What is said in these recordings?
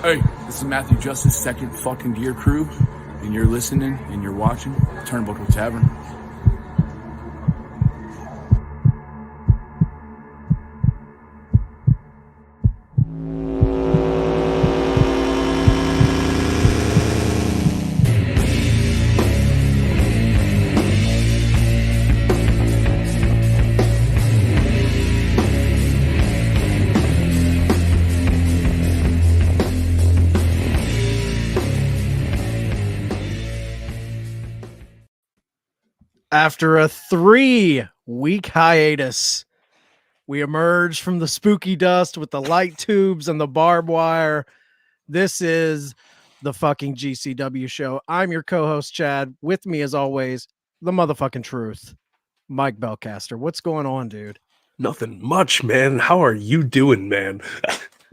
Hey, this is Matthew Justice, second fucking gear crew, and you're listening and you're watching Turnbuckle Tavern. After a 3-week hiatus, we emerge from the spooky dust with the light tubes and the barbed wire. This is the fucking GCW show. I'm your co-host, Chad. With me, as always, the motherfucking truth, Mike Belcaster. What's going on, dude? Nothing much, man. How are you doing, man?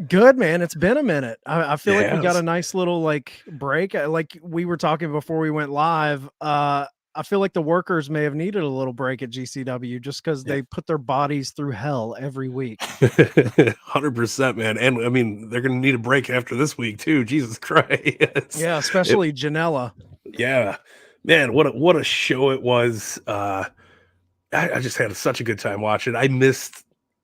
Good, man. It's been a minute. I feel like we got Yes. a nice little break. Like we were talking before we went live. I feel like the workers may have needed a little break at GCW just because they put their bodies through hell every week. 100%, man. And I mean, they're gonna need a break after this week too. Jesus Christ. Yeah, especially Janela. Yeah, man. What a show it was. I just had such a good time watching. I missed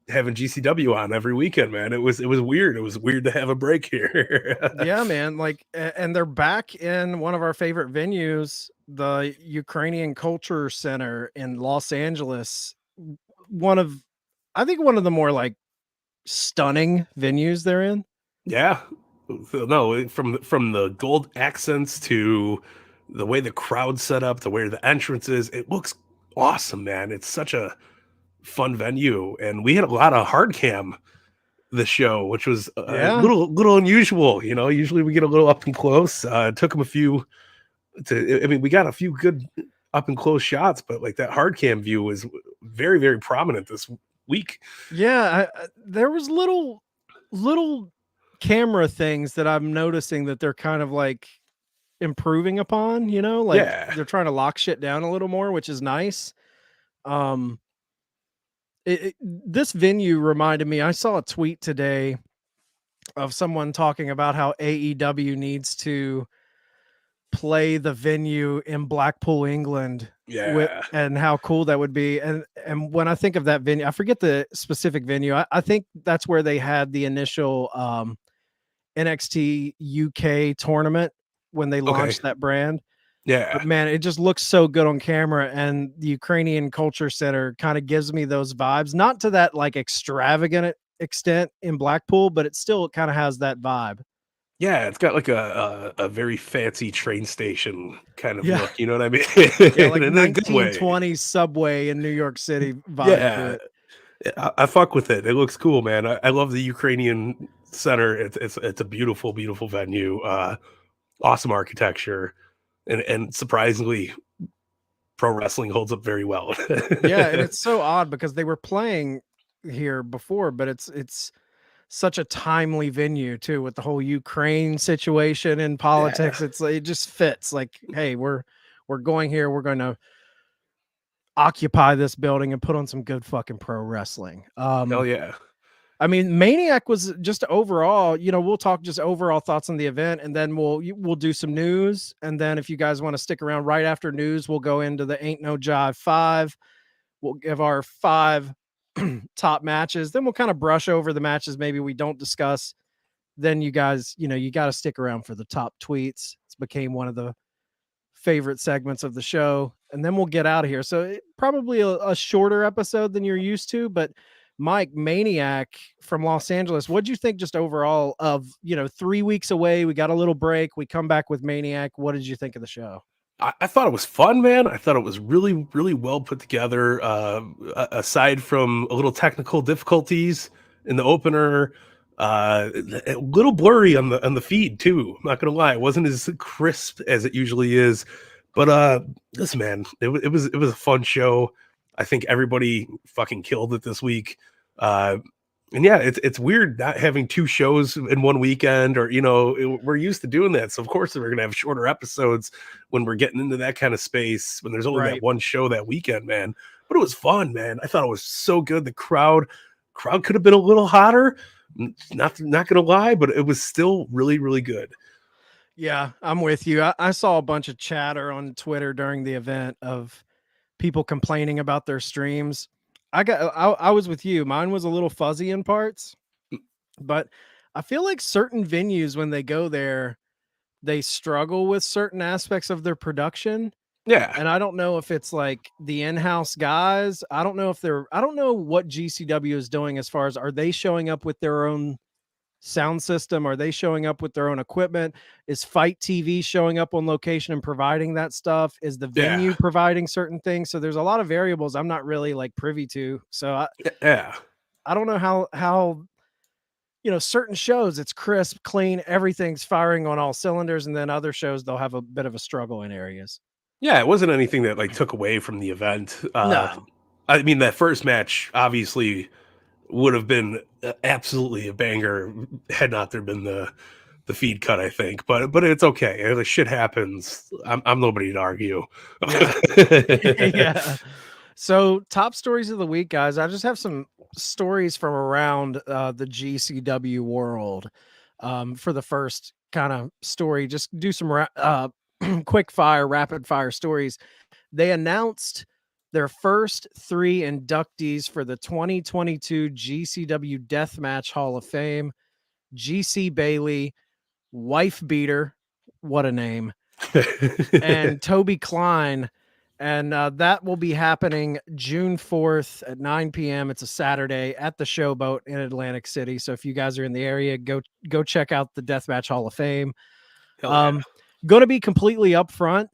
having GCW on every weekend, man. It was weird. It was weird to have a break here. Yeah, man. And they're back in one of our favorite venues, the Ukrainian Culture Center in Los Angeles. I think one of the more stunning venues they're in. Yeah. No, from the gold accents to the way the crowd's set up, the way the entrance is, it looks awesome, man. It's such a fun venue, and we had a lot of hard cam this show, which was a little unusual. You know, usually we get a little up and close. It took them a few we got a few good up and close shots, but like that hard cam view was very, very prominent this week. Yeah, there was little camera things that I'm noticing that they're kind of improving upon, they're trying to lock shit down a little more, which is nice. This venue reminded me, I saw a tweet today of someone talking about how AEW needs to play the venue in Blackpool, England, and how cool that would be. And when I think of that venue, I forget the specific venue. I think that's where they had the initial NXT UK tournament when they launched that brand. Yeah, but man, it just looks so good on camera, and the Ukrainian Culture Center kind of gives me those vibes, not to that extravagant extent in Blackpool, but it still kind of has that vibe. Yeah, it's got like a very fancy train station kind of look, you know what I mean? Yeah, like in a good way. 1920s subway in New York City vibe. Yeah, I fuck with it. It looks cool, man. I love the Ukrainian Center. It's a beautiful, beautiful venue. Awesome architecture, and surprisingly, pro wrestling holds up very well. Yeah, and it's so odd because they were playing here before, but it's such a timely venue too, with the whole Ukraine situation and politics. It just fits. Like, hey, we're going here. We're going to occupy this building and put on some good fucking pro wrestling. Hell yeah. I mean, Maniac was just overall, we'll talk just overall thoughts on the event, and then we'll do some news. And then if you guys want to stick around right after news, we'll go into the Ain't No Jive 5. We'll give our 5 top matches. Then we'll kind of brush over the matches maybe we don't discuss. Then you guys, you got to stick around for the top tweets. It's became one of the favorite segments of the show. And then we'll get out of here. So probably a shorter episode than you're used to, but Mike, Maniac from Los Angeles, what'd you think just overall of, 3 weeks away? We got a little break. We come back with Maniac. What did you think of the show? I thought it was fun, man. I thought it was really, really well put together. Aside from a little technical difficulties in the opener, a little blurry on the feed too. I'm not gonna lie, it wasn't as crisp as it usually is. But listen, man, it was a fun show. I think everybody fucking killed it this week. And yeah, it's weird not having 2 shows in one weekend, or we're used to doing that. So of course we're gonna have shorter episodes when we're getting into that kind of space, when there's only that one show that weekend, man. But it was fun, man. I thought it was so good. The crowd could have been a little hotter, Not gonna lie, but it was still really, really good. Yeah, I'm with you. I saw a bunch of chatter on Twitter during the event of people complaining about their streams. I was with you. Mine was a little fuzzy in parts, but I feel like certain venues when they go there, they struggle with certain aspects of their production. Yeah, And I don't know if it's like the in-house guys. I don't know what GCW is doing as far as, are they showing up with their own sound system? Are they showing up with their own equipment? Is Fight TV showing up on location and providing that stuff? Is the yeah, venue providing certain things? So there's a lot of variables I'm not really like privy to. So yeah. I don't know how certain shows it's crisp, clean, everything's firing on all cylinders, and then other shows they'll have a bit of a struggle in areas. Yeah, it wasn't anything that like took away from the event. No. I mean, that first match obviously would have been absolutely a banger had not there been the feed cut. I think, but it's okay. The shit happens. I'm nobody to argue. Yeah. Yeah. So top stories of the week, guys. I just have some stories from around the GCW world. For the first kind of story, just do some quick fire, rapid fire stories. They announced their first 3 inductees for the 2022 GCW Deathmatch Hall of Fame. GC Bailey, Wife Beater, what a name, and Toby Klein. And that will be happening June 4th at 9 p.m. It's a Saturday at the Showboat in Atlantic City. So if you guys are in the area, go check out the Deathmatch Hall of Fame. Hell Going to be completely upfront,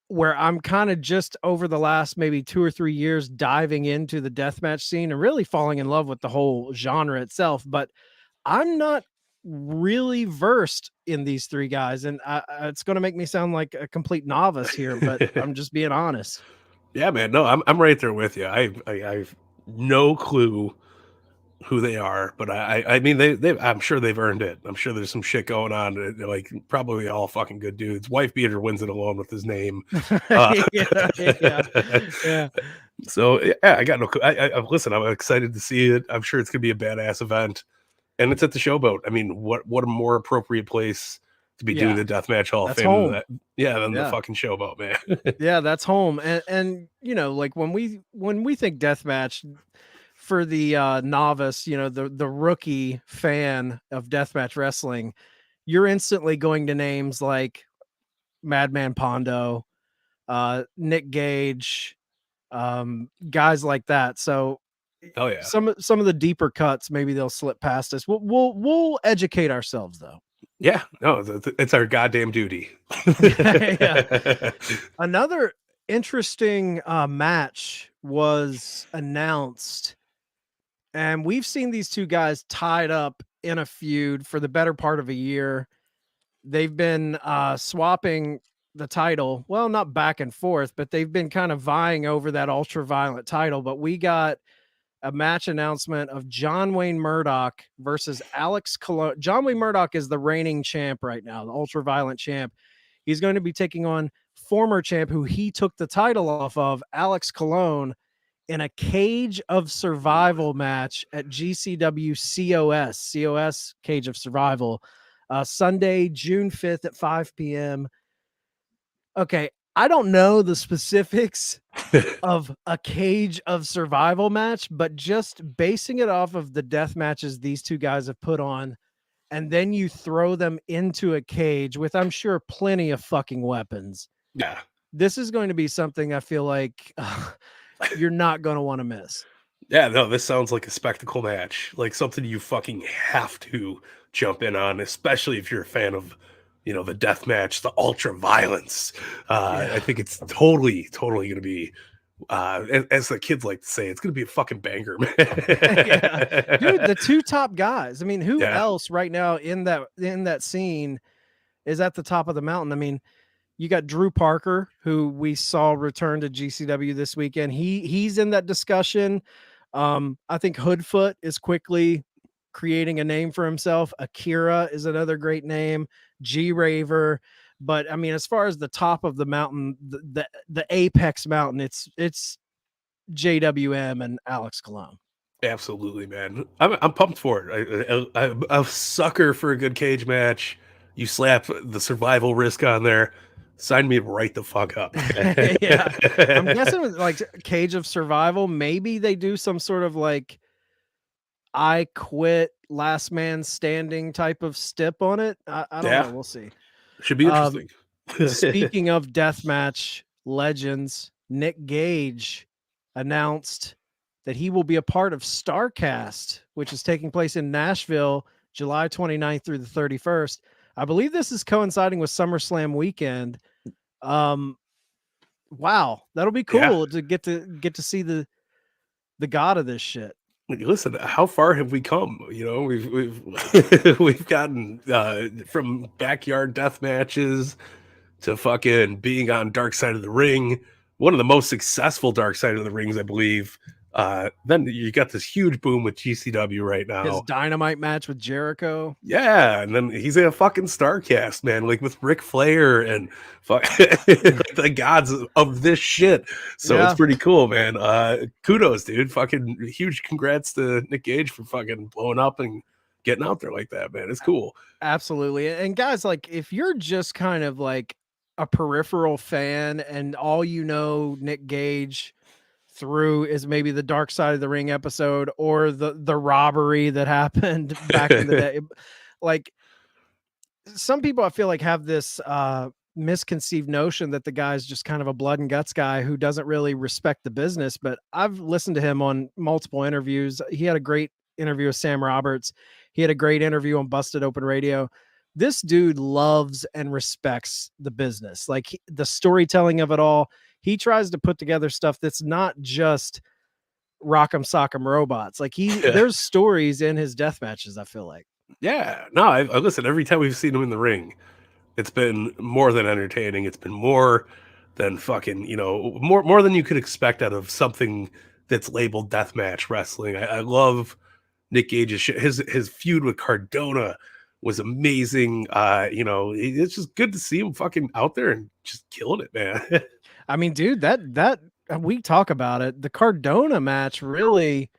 where I'm kind of just over the last maybe 2 or 3 years diving into the deathmatch scene and really falling in love with the whole genre itself. But I'm not really versed in these 3 guys, and it's going to make me sound like a complete novice here, but yeah. I'm just being honest. Yeah, man. No, I'm right there with you. I've no clue who they are, but I mean they I'm sure they've earned it. I'm sure there's some shit going on. Like probably all fucking good dudes. Wife Beater wins it alone with his name. Yeah. So yeah, I got no. Listen. I'm excited to see it. I'm sure it's gonna be a badass event, and it's at the Showboat. I mean, what a more appropriate place to be doing Yeah. the Deathmatch Hall of That's Fame than home. that? Yeah, than the Yeah. fucking Showboat, man. Yeah, that's home. And like when we think deathmatch, for the novice, the rookie fan of deathmatch wrestling, you're instantly going to names like Madman Pondo, Nick Gage, guys like that. So Hell yeah. some of the deeper cuts, maybe they'll slip past us. We'll educate ourselves though. Yeah, no, it's our goddamn duty. Yeah. Another interesting match was announced, and we've seen these 2 guys tied up in a feud for the better part of a year. They've been swapping the title. Well, not back and forth, but they've been kind of vying over that ultra violent title. But we got a match announcement of John Wayne Murdoch versus Alex Colon. John Wayne Murdoch is the reigning champ right now, the ultra violent champ. He's going to be taking on former champ who he took the title off of, Alex Colon, in a Cage of Survival match at GCW COS Cage of Survival, Sunday, June 5th at 5 p.m. Okay, I don't know the specifics of a Cage of Survival match, but just basing it off of the death matches these 2 guys have put on, and then you throw them into a cage with, I'm sure, plenty of fucking weapons. Yeah. This is going to be something I feel like you're not going to want to miss. Yeah, no, this sounds like a spectacle match, like something you fucking have to jump in on, especially if you're a fan of, the death match, the ultra violence. I think it's totally going to be, as the kids like to say, it's going to be a fucking banger, man. Yeah. Dude, the 2 top guys. I mean, who Yeah. else right now in that scene is at the top of the mountain? I mean, you got Drew Parker, who we saw return to GCW this weekend. He's in that discussion. I think Hoodfoot is quickly creating a name for himself. Akira is another great name. G Raver. But I mean, as far as the top of the mountain, the apex mountain, it's JWM and Alex Colon. Absolutely, man. I'm pumped for it. I'm a sucker for a good cage match. You slap the survival risk on there, sign me right the fuck up. Yeah, I'm guessing with like Cage of Survival, maybe they do some sort of like I quit, last man standing type of stip on it. I don't Yeah, know. We'll see. should be interesting. Speaking of deathmatch legends, Nick Gage announced that he will be a part of StarCast, which is taking place in Nashville, July 29th through the 31st. I believe this is coinciding with SummerSlam weekend. Wow, that'll be Yeah. cool to get to see the god of this shit. Listen, how far have we come? You know, we've we've gotten from backyard death matches to fucking being on Dark Side of the Ring, one of the most successful Dark Side of the Rings, I believe. Then you got this huge boom with GCW right His now. Dynamite match with Jericho. Yeah, and then he's in a fucking StarCast, man, like with Ric Flair and the gods of this shit. So Yeah. it's pretty cool, man. Kudos, dude. Fucking huge congrats to Nick Gage for fucking blowing up and getting out there like that, man. It's cool. Absolutely. And guys, like if you're just kind of like a peripheral fan and all you know Nick Gage through is maybe the Dark Side of the Ring episode or the robbery that happened back in the day. Like some people I feel like have this misconceived notion that the guy's just kind of a blood and guts guy who doesn't really respect the business, but I've listened to him on multiple interviews. He had a great interview with Sam Roberts. He had a great interview on Busted Open Radio. This dude loves and respects the business, like the storytelling of it all. He tries to put together stuff that's not just rock'em sock'em robots. Like there's stories in his death matches, I feel like. Yeah, no, I listen. Every time we've seen him in the ring, it's been more than entertaining. It's been more than fucking, you know, more than you could expect out of something that's labeled deathmatch wrestling. I love Nick Gage's shit. His feud with Cardona was amazing. You know, it's just good to see him fucking out there and just killing it, man. I mean, dude, that we talk about it. The Cardona match really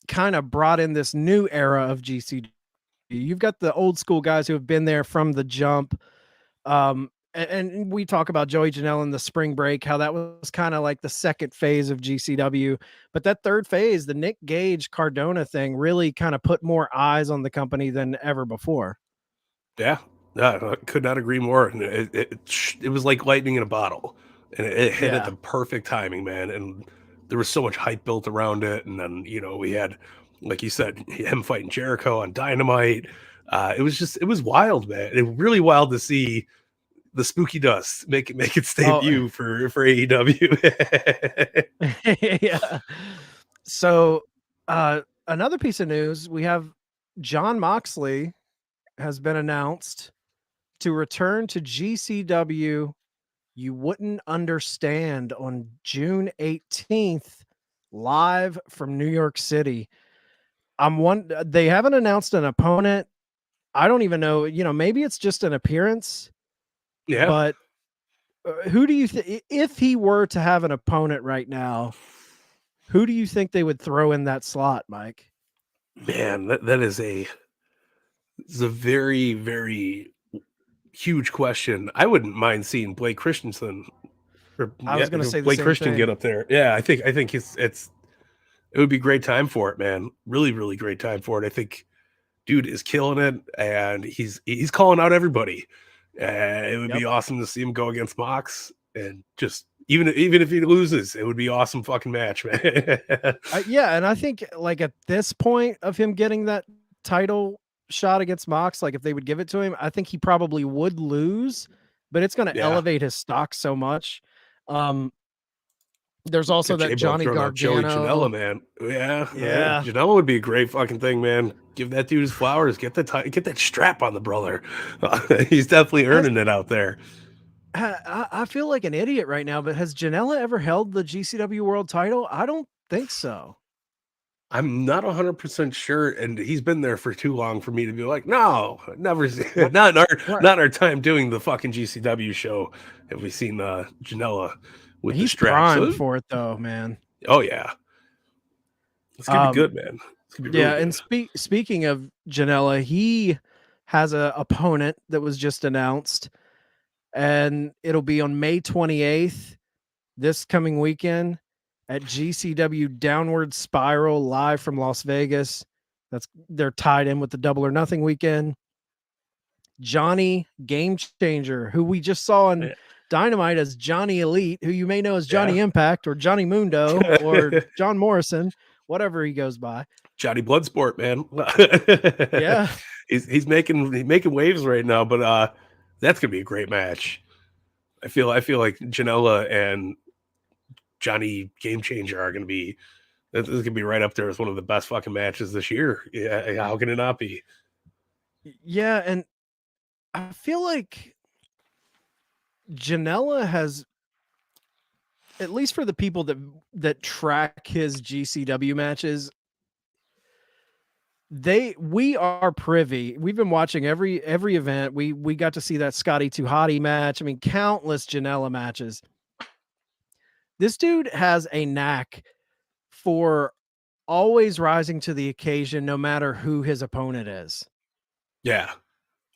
kind of brought in this new era of GCW. You've got the old school guys who have been there from the jump. And we talk about Joey Janela in the spring break, how that was kind of like the second phase of GCW. But that third phase, the Nick Gage Cardona thing, really kind of put more eyes on the company than ever before. Yeah, I could not agree more. And it was like lightning in a bottle, and it hit at the perfect timing, man. And there was so much hype built around it. And then, you know, we had, like you said, him fighting Jericho on Dynamite. It was wild, man. It was really wild to see the Spooky Dust make its debut for AEW. Yeah. So another piece of news, we have Jon Moxley has been announced to return to GCW. You Wouldn't Understand on June 18th, live from New York City. They haven't announced an opponent. I don't even know, you know, maybe it's just an appearance. Yeah. But who do you think, if he were to have an opponent right now, who do you think they would throw in that slot, Mike? Man, that is a very, very huge question. I wouldn't mind seeing Blake Christensen. I was going to say the Blake same Christian thing. get up there. Yeah, I think it would be a great time for it, man. Really, really great time for it. I think dude is killing it, and he's calling out everybody. It would be awesome to see him go against Mox, and just even if he loses, it would be awesome fucking match, man. Yeah, and I think like at this point of him getting that title shot against Mox, like if they would give it to him, I think he probably would lose, but it's going to elevate his stock so much. There's also that Johnny Gargano. Joey Janela, man. Yeah. Yeah. Janela would be a great fucking thing, man. Give that dude his flowers. Get that strap on the brother. He's definitely earning it out there. I feel like an idiot right now, but has Janela ever held the GCW World Title? I don't think so. I'm not 100% sure, and he's been there for too long for me to be like, no, never. Not in our time doing the fucking GCW show have we seen Janela with he's the strap. primed for it though, man. Oh yeah. It's gonna be good, man. It's gonna be Yeah, really and good. speaking of Janela, he has a opponent that was just announced, and it'll be on May 28th, this coming weekend at GCW Downward Spiral live from Las Vegas. They're tied in with the Double or Nothing weekend. Johnny Game Changer, who we just saw in Dynamite as Johnny Elite, who you may know as Johnny Impact or Johnny Mundo or John Morrison, whatever he goes by. Johnny Bloodsport, man. Yeah. he's making waves right now, but that's gonna be a great match. I feel like Janela and Johnny Game Changer are gonna be this is gonna be right up there as one of the best fucking matches this year. Yeah, how can it not be? Yeah, and I feel like Janela has, at least for the people that track his GCW matches, we are privy. We've been watching every event. We got to see that Scotty Too Hottie match. I mean, countless Janela matches. This dude has a knack for always rising to the occasion, no matter who his opponent is. Yeah,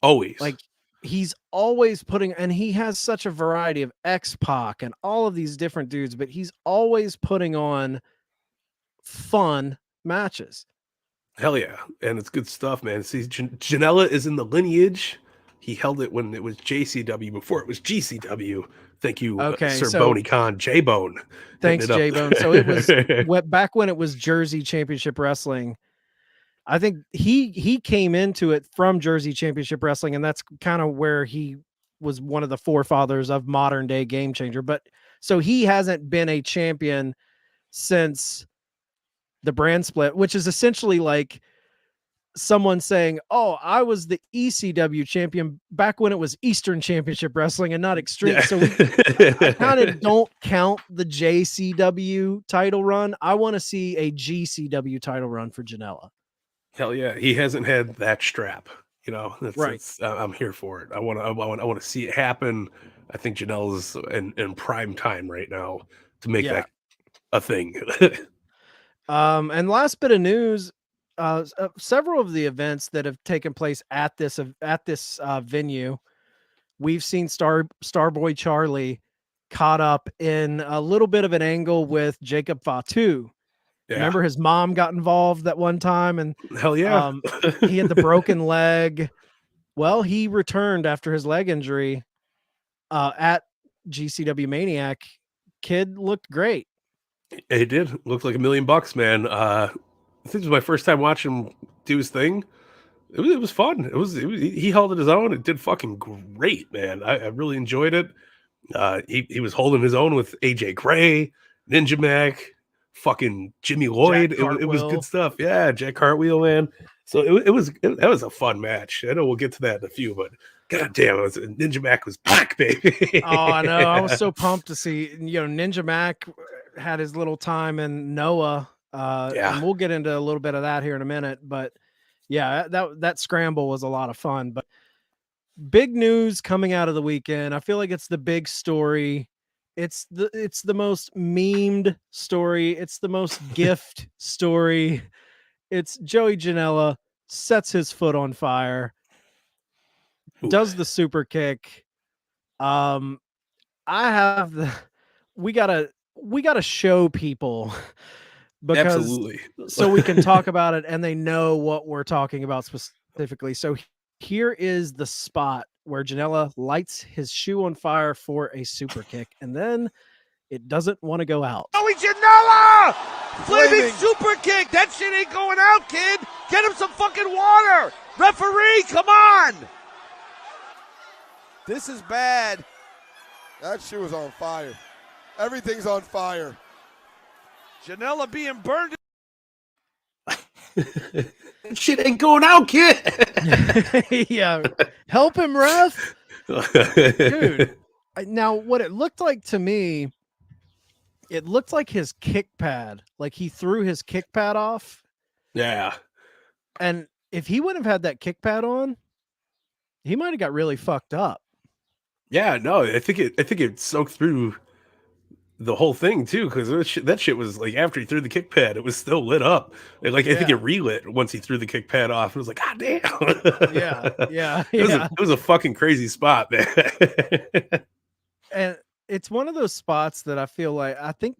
always. Like, he's always putting, and he has such a variety of X-Pac and all of these different dudes, but he's always putting on fun matches. Hell yeah, and it's good stuff, man. See, Janela is in the lineage. He held it when it was JCW before it was GCW. Thank you, Sir Boney Khan, J-Bone. Thanks, J-Bone. So it was back when it was Jersey Championship Wrestling. I think he came into it from Jersey Championship Wrestling, and that's kind of where he was one of the forefathers of modern day Game Changer. But so he hasn't been a champion since the brand split, which is essentially like someone saying, "Oh, I was the ECW champion back when it was Eastern Championship Wrestling and not Extreme." Yeah. So I kind of don't count the JCW title run. I want to see a GCW title run for Janela. Hell yeah, he hasn't had that strap. You know, right. I'm here for it. I want to see it happen. I think Janela's in prime time right now to make that a thing. And last bit of news, several of the events that have taken place at this venue, we've seen Starboy Charlie caught up in a little bit of an angle with Jacob Fatu. Yeah. Remember his mom got involved that one time, and hell yeah, he had the broken leg. Well, he returned after his leg injury at GCW Maniac. Kid looked great. He did. Looked like $1 million, man. I think it was my first time watching him do his thing. It was fun. He held it his own. It did fucking great, man. I really enjoyed it. He was holding his own with AJ Gray, Ninja Mack, fucking Jimmy Lloyd. It was good stuff. Yeah, Jack Cartwheel, man. So that was a fun match. I know we'll get to that in a few, but god damn, Ninja Mack was back, baby. Oh, I know. I was so pumped to see, Ninja Mack had his little time in Noah. And we'll get into a little bit of that here in a minute, but yeah, that scramble was a lot of fun. But big news coming out of the weekend. I feel like it's the big story. It's the most memed story. It's the most gift story. It's Joey Janela sets his foot on fire, does the super kick. We gotta show people because absolutely, so we can talk about it and they know what we're talking about specifically. So here is the spot where Janela lights his shoe on fire for a super kick, and then it doesn't want to go out. Joey Janela! Flaming super kick! That shit ain't going out, kid! Get him some fucking water! Referee, come on! This is bad. That shoe is on fire. Everything's on fire. Janela being burned. Shit ain't going out, kid. Yeah. Help him, ref. Dude. Now, what it looked like to me, it looked like his kick pad. Like he threw his kick pad off. Yeah. And if he wouldn't have had that kick pad on, he might have got really fucked up. Yeah, no, I think it soaked through the whole thing too, because that shit was like after he threw the kick pad, it was still lit up. And, like I think it relit once he threw the kick pad off. It was like, God damn. It was a fucking crazy spot, man. And it's one of those spots that I feel like I think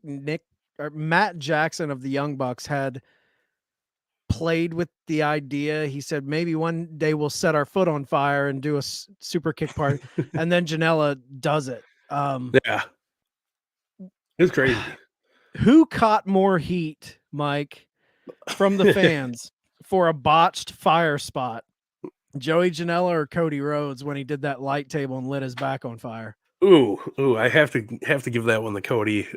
Matt Jackson of the Young Bucks had played with the idea. He said maybe one day we'll set our foot on fire and do a super kick part, and then Janela does it. Yeah, it was crazy. Who caught more heat, Mike, from the fans for a botched fire spot? Joey Janela or Cody Rhodes when he did that light table and lit his back on fire? Ooh, I have to give that one to Cody.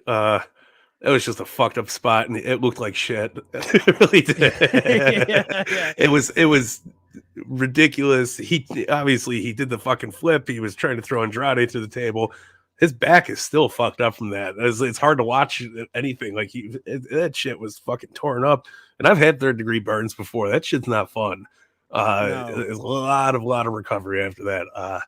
It was just a fucked up spot, and it looked like shit. It really did. Yeah. It was ridiculous. He did the fucking flip. He was trying to throw Andrade through the table. His back is still fucked up from that. It's hard to watch anything. Like that shit was fucking torn up. And I've had 3rd-degree burns before. That shit's not fun. No. There's a lot of recovery after that.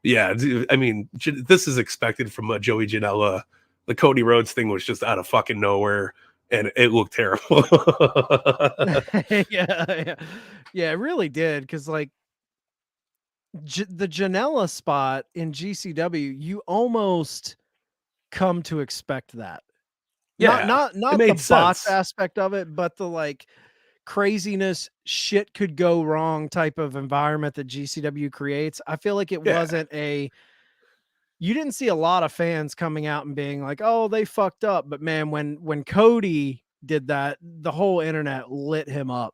Yeah, I mean, this is expected from Joey Janela. The Cody Rhodes thing was just out of fucking nowhere, and it looked terrible. Yeah, it really did. Because like the Janela spot in GCW, you almost come to expect that. Yeah, not the bots aspect of it, but the like craziness, shit could go wrong type of environment that GCW creates. I feel like it wasn't you didn't see a lot of fans coming out and being like, oh, they fucked up. But man, when Cody did that, the whole internet lit him up.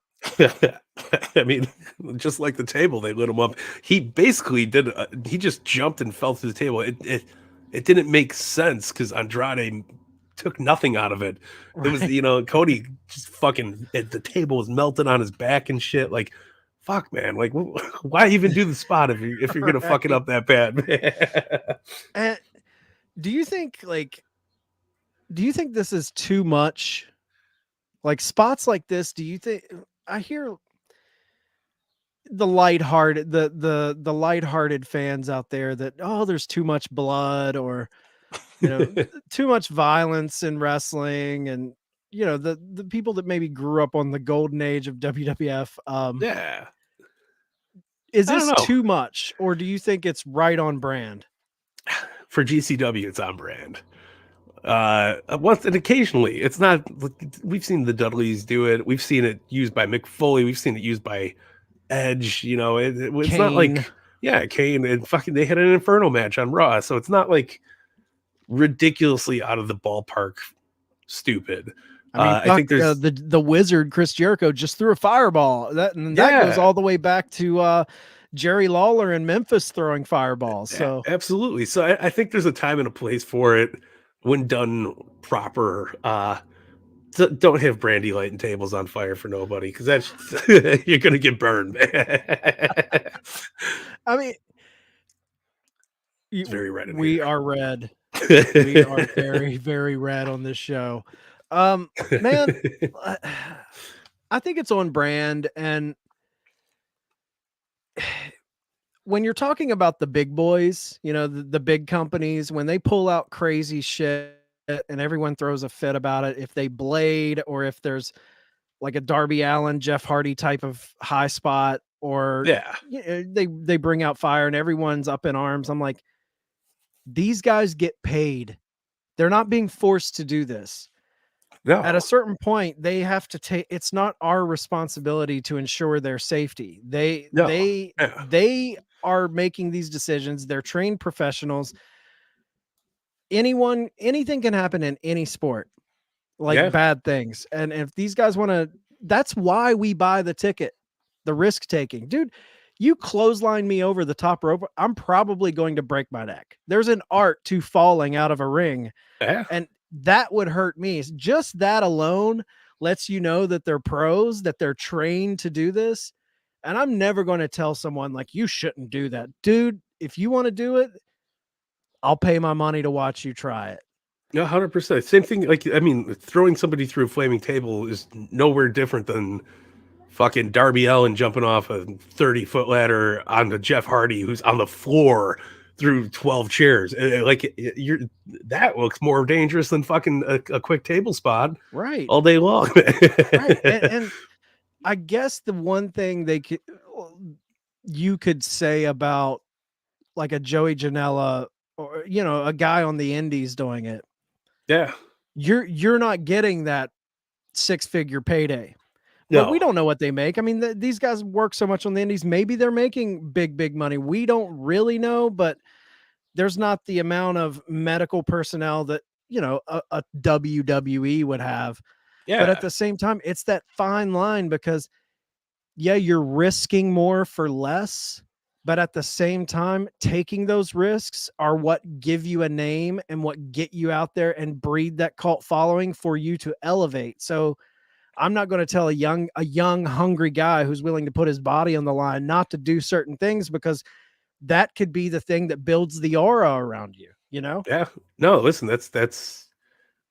I mean, just like the table, they lit him up. He basically did. He just jumped and fell through the table. It didn't make sense because Andrade took nothing out of it. It was, Cody just fucking, the table was melted on his back and shit. Like, fuck, man. Like, why even do the spot if you're gonna fuck it up that bad? And do you think this is too much? Like spots like this, do you think? I hear the lighthearted, the lighthearted fans out there that, oh, there's too much blood, or too much violence in wrestling, and the people that maybe grew up on the golden age of WWF. Is this too much, or do you think it's right on brand? For GCW, it's on brand. Once and occasionally, it's not. We've seen the Dudleys do it. We've seen it used by Mick Foley. We've seen it used by Edge. It's Kane. Not like Kane and fucking. They had an Inferno match on Raw, so it's not like ridiculously out of the ballpark. Stupid. I mean, I think there's the Wizard Chris Jericho just threw a fireball. That goes all the way back to Jerry Lawler in Memphis throwing fireballs. So absolutely. So I think there's a time and a place for it when done proper. Don't have brandy lighting tables on fire for nobody, because that's you're gonna get burned. I mean, it's very red. We are red. We are very, very red on this show. Man, I think it's on brand. And when you're talking about the big boys, the big companies, when they pull out crazy shit and everyone throws a fit about it, if they blade, or if there's like a Darby Allin, Jeff Hardy type of high spot, or they bring out fire and everyone's up in arms. I'm like, these guys get paid. They're not being forced to do this. No. At a certain point, they have to take. It's not our responsibility to ensure their safety. They are making these decisions. They're trained professionals. Anything can happen in any sport, like bad things. And if these guys want to, that's why we buy the ticket, the risk taking. Dude, you clothesline me over the top rope, I'm probably going to break my neck. There's an art to falling out of a ring. And that would hurt me. Just that alone lets you know that they're pros, that they're trained to do this. And I'm never going to tell someone like, you shouldn't do that. Dude, if you want to do it, I'll pay my money to watch you try it. Yeah, 100%. Same thing. Like, I mean, throwing somebody through a flaming table is nowhere different than fucking Darby Allin jumping off a 30-foot ladder onto Jeff Hardy, who's on the floor through 12 chairs. Like that looks more dangerous than fucking a quick table spot Right. all day long. Right. And I guess the one thing you could say about like a Joey Janela or, you know, a guy on the indies doing it, Yeah. you're not getting that 6-figure payday. But No. we don't know what they make. I mean, these guys work so much on the indies. Maybe they're making big money. We don't really know, but there's not the amount of medical personnel that, you know, a WWE would have. Yeah. But at the same time, it's that fine line because, yeah, you're risking more for less. But at the same time, taking those risks are what give you a name and what get you out there and breed that cult following for you to elevate. So I'm not going to tell a young, hungry guy who's willing to put his body on the line not to do certain things because that could be the thing that builds the aura around you, you know? Yeah. No, listen, that's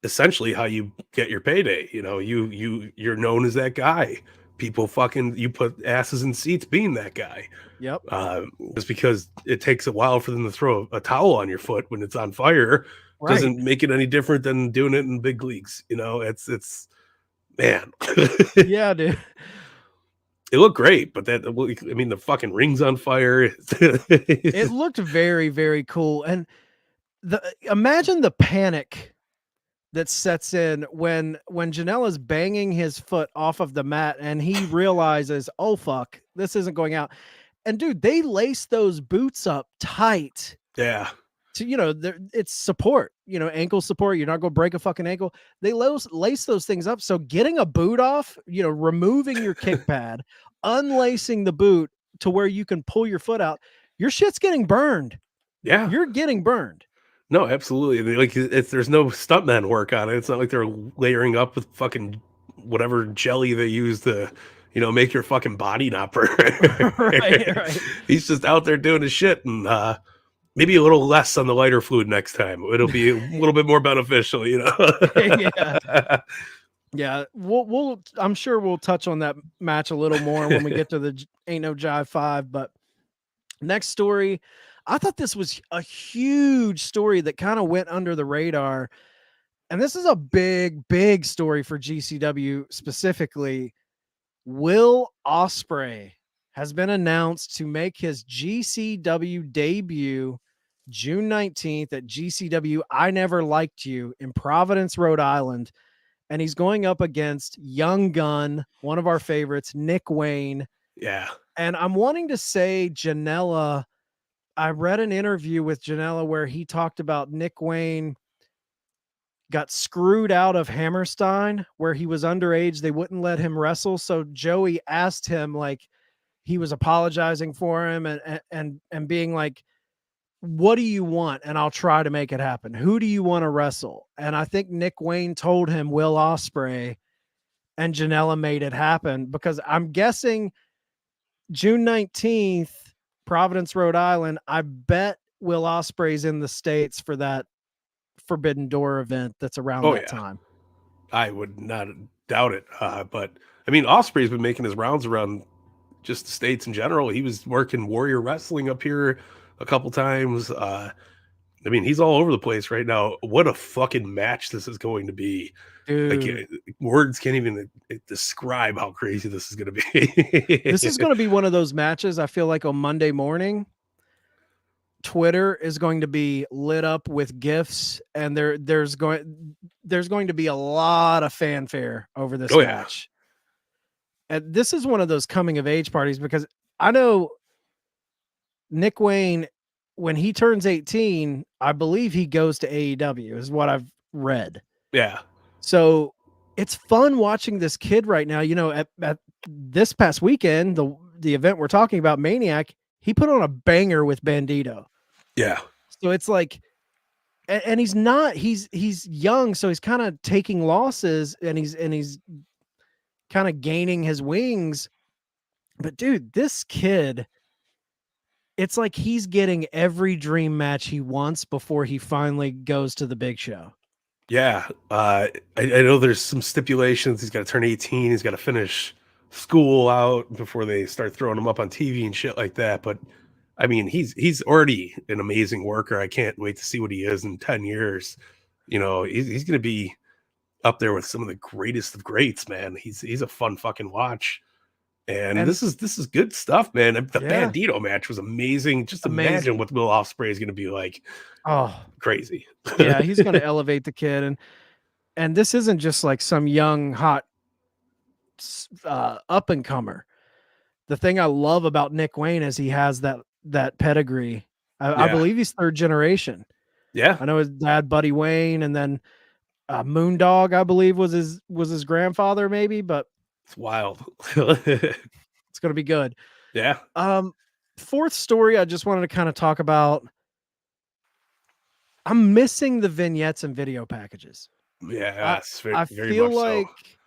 essentially how you get your payday. You know, you're known as that guy. People you put asses in seats being that guy. Yep. Just because it takes a while for them to throw a towel on your foot when it's on fire doesn't make it any different than doing it in big leagues. You know, it's man. Yeah, dude. It looked great, but the fucking ring's on fire. It looked very, very cool. And imagine the panic that sets in when Janela's banging his foot off of the mat and he realizes, oh fuck, this isn't going out. And dude, they lace those boots up tight. Yeah. So, you know, it's support, you know, ankle support. You're not going to break a fucking ankle. They lace those things up. So getting a boot off, you know, removing your kick pad, unlacing the boot to where you can pull your foot out, your shit's getting burned. Yeah. You're getting burned. No, absolutely. Like there's no stuntman work on it. It's not like they're layering up with fucking whatever jelly they use to, you know, make your fucking body not burn. Right. He's just out there doing his shit and, maybe a little less on the lighter fluid next time. It'll be a little bit more beneficial, you know? Yeah. Yeah. I'm sure we'll touch on that match a little more when we get to the Ain't No Jive 5. But next story, I thought this was a huge story that kind of went under the radar. And this is a big story for GCW specifically. Will Ospreay has been announced to make his GCW debut June 19th at GCW I Never Liked You in Providence, Rhode Island. And he's going up against Young Gun, one of our favorites, Nick Wayne. Yeah. And I'm wanting to say Janela. I read an interview with Janela where he talked about Nick Wayne got screwed out of Hammerstein where he was underage. They wouldn't let him wrestle. So Joey asked him, like, he was apologizing for him and being like, what do you want? And I'll try to make it happen. Who do you want to wrestle? And I think Nick Wayne told him Will Ospreay, and Janela made it happen because I'm guessing June 19th, Providence, Rhode Island. I bet Will Ospreay's in the States for that Forbidden Door event that's around that time. I would not doubt it. But I mean, Ospreay's been making his rounds around just the States in general. He was working Warrior Wrestling up here a couple times. I mean, he's all over the place right now. What a fucking match this is going to be. Dude. Like, words can't even describe how crazy this is going to be. This is going to be one of those matches. I feel like on Monday morning, Twitter is going to be lit up with GIFs, and there's going to be a lot of fanfare over this match. And this is one of those coming of age parties because I know Nick Wayne, when he turns 18, I believe he goes to AEW is what I've read. Yeah. So it's fun watching this kid right now. You know, at this past weekend, the event we're talking about, Maniac, he put on a banger with Bandido. Yeah. So it's like, and he's young, so he's kind of taking losses and he's kind of gaining his wings. But dude, this kid, it's like he's getting every dream match he wants before he finally goes to the big show. Yeah. I know there's some stipulations. He's got to turn 18. He's got to finish school out before they start throwing him up on TV and shit like that. But I mean, he's already an amazing worker. I can't wait to see what he is in 10 years. You know, he's going to be up there with some of the greatest of greats, man. He's a fun fucking watch. And this is good stuff, man. The Bandido match was amazing. Just imagine what Will Ospreay is going to be like. Oh, crazy. Yeah, he's going to elevate the kid, and this isn't just like some young hot up and comer. The thing I love about Nick Wayne is he has that pedigree. I believe he's third generation. Yeah, I know his dad, Buddy Wayne, and then Moondog, I believe, was his grandfather, maybe. But it's wild. It's going to be good. Yeah. Fourth story, I just wanted to kind of talk about. I'm missing the vignettes and video packages. Yeah, I feel like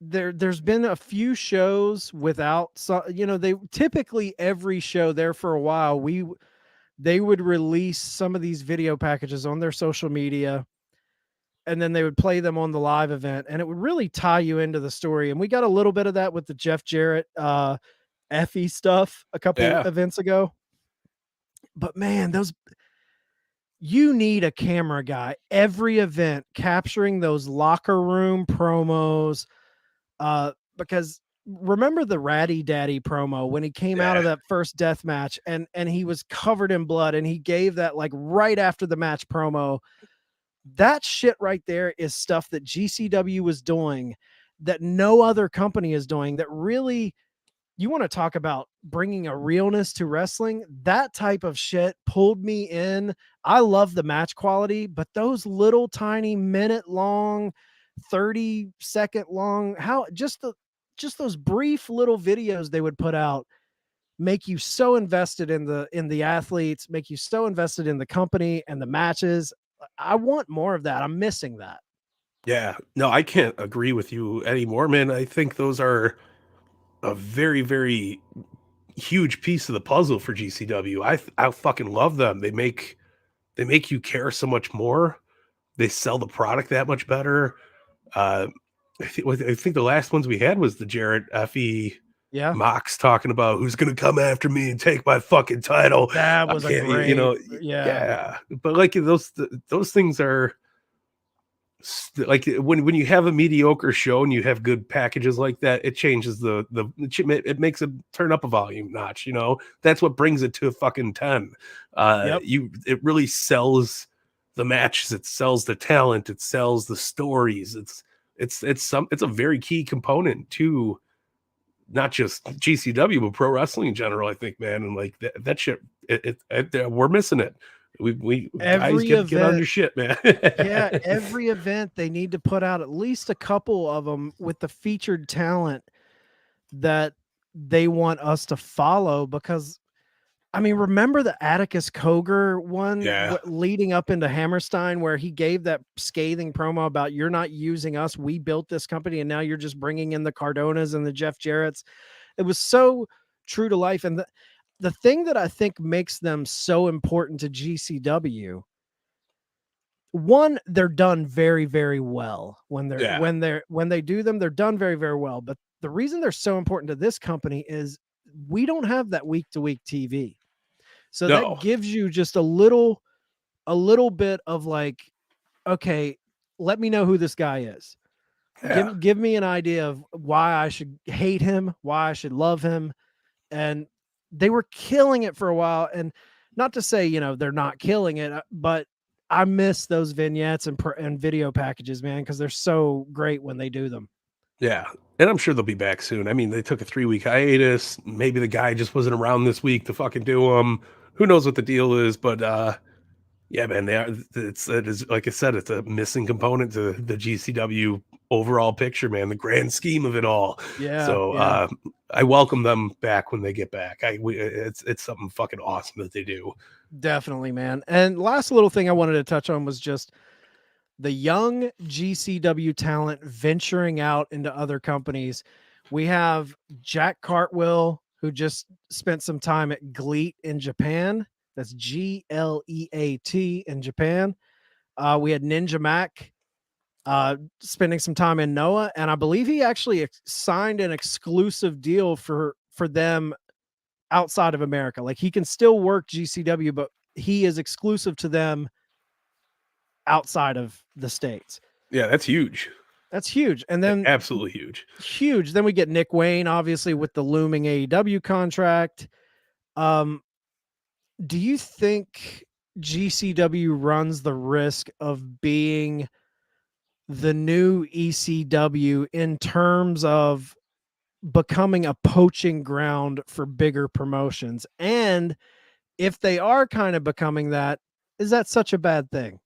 there's been a few shows without they typically every show there for a while they would release some of these video packages on their social media, and then they would play them on the live event, and it would really tie you into the story. And we got a little bit of that with the Jeff Jarrett Effy stuff a couple events ago. But man, you need a camera guy every event capturing those locker room promos. Because remember the Ratty Daddy promo when he came out of that first death match and he was covered in blood, and he gave that like right after the match promo. That shit right there is stuff that GCW was doing that no other company is doing, that really, you want to talk about bringing a realness to wrestling. That type of shit pulled me in. I love the match quality, but those little tiny minute long, 30-second long, just those brief little videos they would put out make you so invested in the athletes, make you so invested in the company and the matches. I want more of that. I'm missing that. Yeah. No, I can't agree with you anymore, man. I think those are a very, very huge piece of the puzzle for GCW. I fucking love them. They make you care so much more. They sell the product that much better. I think the last ones we had was the Jarrett Effy Mox talking about who's going to come after me and take my fucking title. That was a great, But like those things are like when you have a mediocre show and you have good packages like that, it changes it makes it turn up a volume notch. That's what brings it to a fucking 10. It really sells the matches, it sells the talent, it sells the stories. It's a very key component to not just GCW but pro wrestling in general, I think, man. And like that shit, we're missing it. We guys get on your shit, man. Yeah, every event they need to put out at least a couple of them with the featured talent that they want us to follow. Because I mean, remember the Atticus Koger one leading up into Hammerstein, where he gave that scathing promo about, you're not using us, we built this company, and now you're just bringing in the Cardonas and the Jeff Jarretts. It was so true to life. And the thing that I think makes them so important to GCW, one, they're done very, very well when they do them, they're done very, very well. But the reason they're so important to this company is we don't have that week-to-week TV. So that gives you just a little bit of like, okay, let me know who this guy is. Yeah. Give me an idea of why I should hate him, why I should love him. And they were killing it for a while. And not to say, they're not killing it, but I miss those vignettes and video packages, man, because they're so great when they do them. Yeah. And I'm sure they'll be back soon. I mean, they took a 3-week hiatus. Maybe the guy just wasn't around this week to fucking do them. Who knows what the deal is, but yeah, man, it is, like I said, it's a missing component to the GCW overall picture, man, the grand scheme of it all. Yeah. So I welcome them back when they get back. It's something fucking awesome that they do. Definitely, man. And last little thing I wanted to touch on was just the young GCW talent venturing out into other companies. We have Jack Cartwheel, who just spent some time at GLEAT in Japan. That's GLEAT in Japan. We had Ninja Mack spending some time in Noah, and I believe he actually signed an exclusive deal for them outside of America. Like he can still work GCW, but he is exclusive to them outside of the States. Yeah, that's huge. That's huge. And then Absolutely huge. Huge. Then we get Nick Wayne, obviously, with the looming AEW contract. Do you think GCW runs the risk of being the new ECW in terms of becoming a poaching ground for bigger promotions? And if they are kind of becoming that, is that such a bad thing?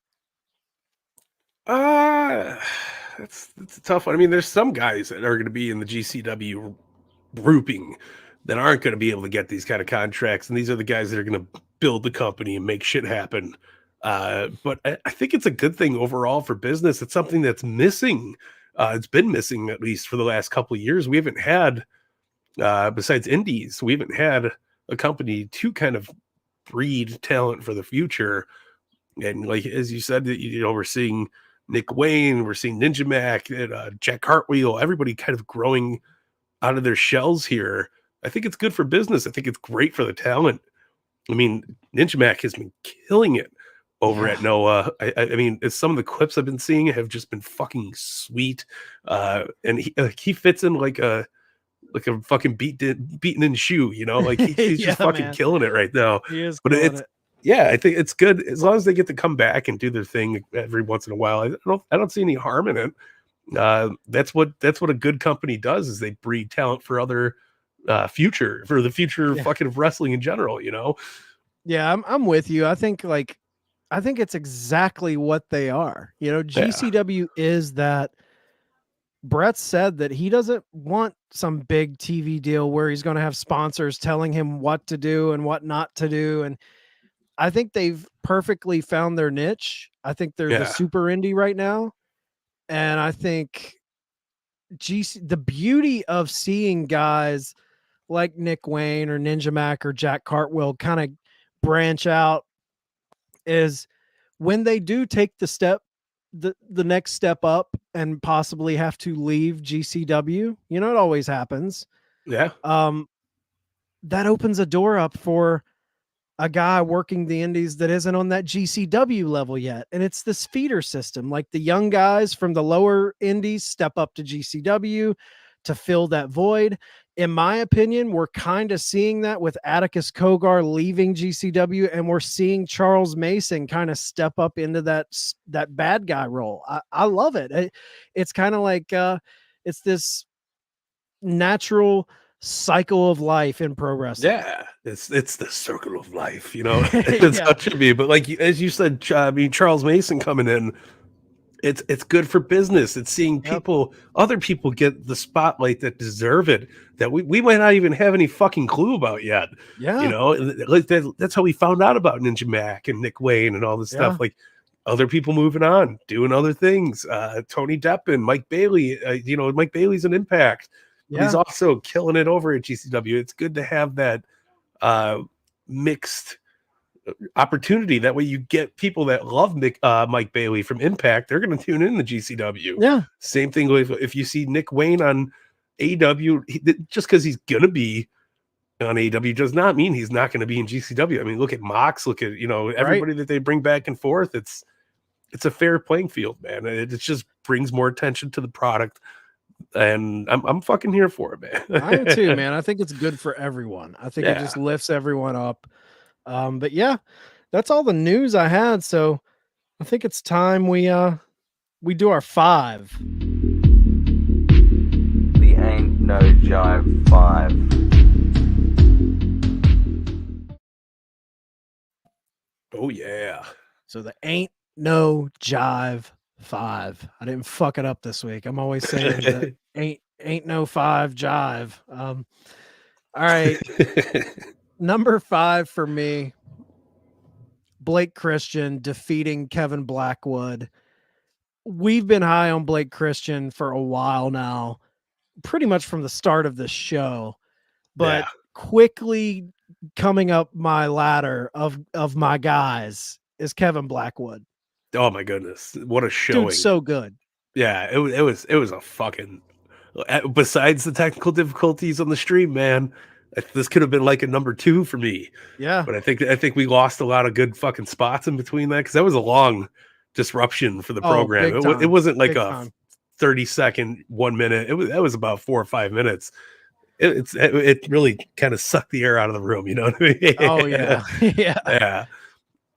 That's a tough one. I mean, there's some guys that are going to be in the GCW grouping that aren't going to be able to get these kind of contracts, and these are the guys that are going to build the company and make shit happen. But I think it's a good thing overall for business. It's something that's missing. It's been missing at least for the last couple of years. We haven't had, besides indies, we haven't had a company to kind of breed talent for the future. And like as you said, you know, we're seeing Nick Wayne, we're seeing Ninja Mack, Jack Cartwheel, everybody kind of growing out of their shells here. I think it's good for business. I think it's great for the talent. I mean, Ninja Mack has been killing it over at Noah. I mean, some of the clips I've been seeing have just been fucking sweet. And he fits in like a fucking beaten in shoe, you know, like he's just fucking killing it right now. He is, but I think it's good as long as they get to come back and do their thing every once in a while. I don't see any harm in it. That's what a good company does, is they breed talent for other future fucking of wrestling in general, you know? Yeah, I'm with you. I think it's exactly what they are. You know, GCW is that. Brett said that he doesn't want some big TV deal where he's going to have sponsors telling him what to do and what not to do. And I think they've perfectly found their niche. I think they're the super indie right now. And I think the beauty of seeing guys like Nick Wayne or Ninja Mack or Jack Cartwheel kind of branch out is when they do take the next step up and possibly have to leave GCW. You know, it always happens. Yeah. That opens a door up for a guy working the indies that isn't on that GCW level yet. And it's this feeder system. Like the young guys from the lower indies step up to GCW to fill that void. In my opinion, we're kind of seeing that with Atticus Kogar leaving GCW, and we're seeing Charles Mason kind of step up into that bad guy role. I love it. It's kind of like it's this natural cycle of life in pro wrestling. Yeah, it's the circle of life, you know. It's how it should be. But like as you said, I mean, Charles Mason coming in, it's good for business. It's seeing other people get the spotlight that deserve it, that we might not even have any fucking clue about yet. Yeah, you know, like that's how we found out about Ninja Mack and Nick Wayne and all this stuff. Like other people moving on, doing other things. Tony Deppen, Mike Bailey. You know, Mike Bailey's an Impact. But he's also killing it over at GCW. It's good to have that mixed opportunity. That way you get people that love Mike Bailey from Impact. They're going to tune in to GCW. Yeah. Same thing with if you see Nick Wayne on AEW, just because he's going to be on AEW does not mean he's not going to be in GCW. I mean, look at Mox, look at, you know, everybody that they bring back and forth. It's a fair playing field, man. It just brings more attention to the product. And I'm fucking here for it, man. I am too, man. I think it's good for everyone. I think it just lifts everyone up. But yeah, that's all the news I had. So I think it's time we do our 5. The Ain't No Jive 5. Oh yeah. So the Ain't No Jive 5. I didn't fuck it up this week. I'm always saying that ain't no 5 jive. All right. Number 5 for me, Blake Christian defeating Kevin Blackwood. We've been high on Blake Christian for a while now, pretty much from the start of the show, but quickly coming up my ladder of my guys is Kevin Blackwood. Oh my goodness, what a showing! Dude, so good. Yeah, it was a fucking. Besides the technical difficulties on the stream, man, This could have been like a number 2 for me. Yeah. But I think we lost a lot of good fucking spots in between that, because that was a long disruption for the program. It wasn't like a 30-second, 1 minute. That was about 4 or 5 minutes. It really kind of sucked the air out of the room. You know what I mean? Oh yeah, yeah.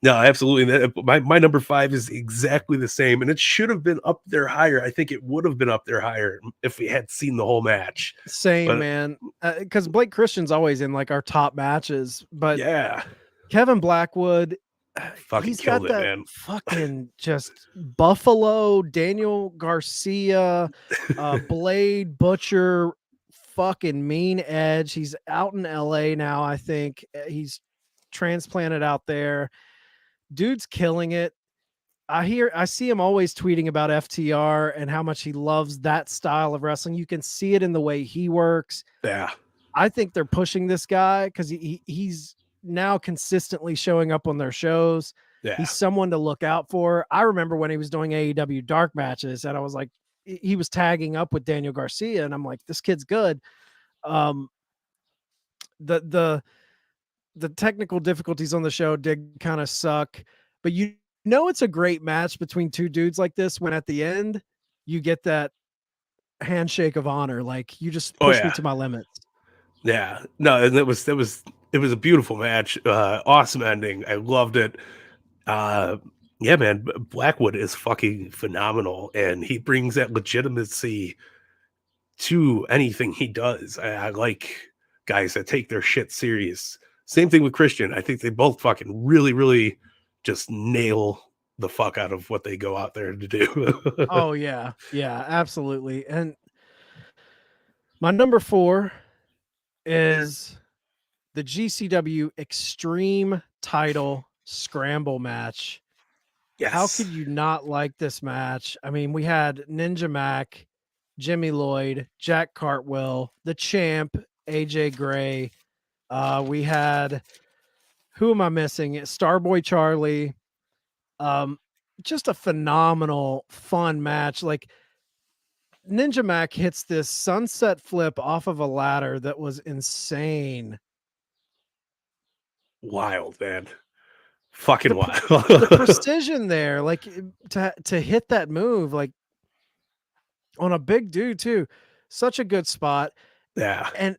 No, absolutely. My number 5 is exactly the same, and it should have been up there higher. I think it would have been up there higher if we had seen the whole match. Same, man. Because Blake Christian's always in like our top matches, but yeah, Kevin Blackwood, he's got that man. Fucking just Buffalo, Daniel Garcia, Blade, Butcher, fucking mean edge. He's out in LA now. I think he's transplanted out there. Dude's killing it. I see him always tweeting about FTR and how much he loves that style of wrestling. You can see it in the way he works. Yeah. I think they're pushing this guy because he's now consistently showing up on their shows. Yeah. He's someone to look out for. I remember when he was doing AEW dark matches and I was like, he was tagging up with Daniel Garcia and I'm like, this kid's good. The technical difficulties on the show did kind of suck, but it's a great match between two dudes like this when at the end you get that handshake of honor, like you just push me to my limits. Yeah, no, and it was a beautiful match, awesome ending. I loved it. Yeah, man, Blackwood is fucking phenomenal, and he brings that legitimacy to anything he does. I like guys that take their shit serious. Same thing with Christian. I think they both fucking really, really just nail the fuck out of what they go out there to do. Oh, yeah. Yeah, absolutely. And my number 4 is the GCW Extreme Title Scramble match. Yes. How could you not like this match? I mean, we had Ninja Mack, Jimmy Lloyd, Jack Cartwheel, the Champ, AJ Gray. We had, who am I missing? Starboy Charlie. Just a phenomenal, fun match. Like Ninja Mack hits this sunset flip off of a ladder that was insane. Wild, man. Fucking wild. The precision there, like to hit that move, like on a big dude too. Such a good spot. Yeah. And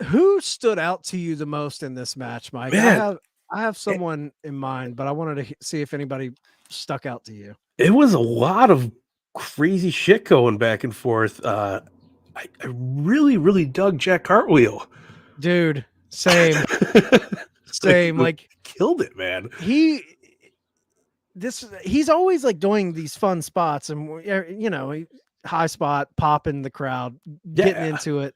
who stood out to you the most in this match, Mike? Man, I have someone in mind, but I wanted to see if anybody stuck out to you. It was a lot of crazy shit going back and forth. I really, really dug Jack Cartwheel. Dude, same. Same. Like killed it, man. He's always like doing these fun spots and high spot, popping the crowd, getting into it.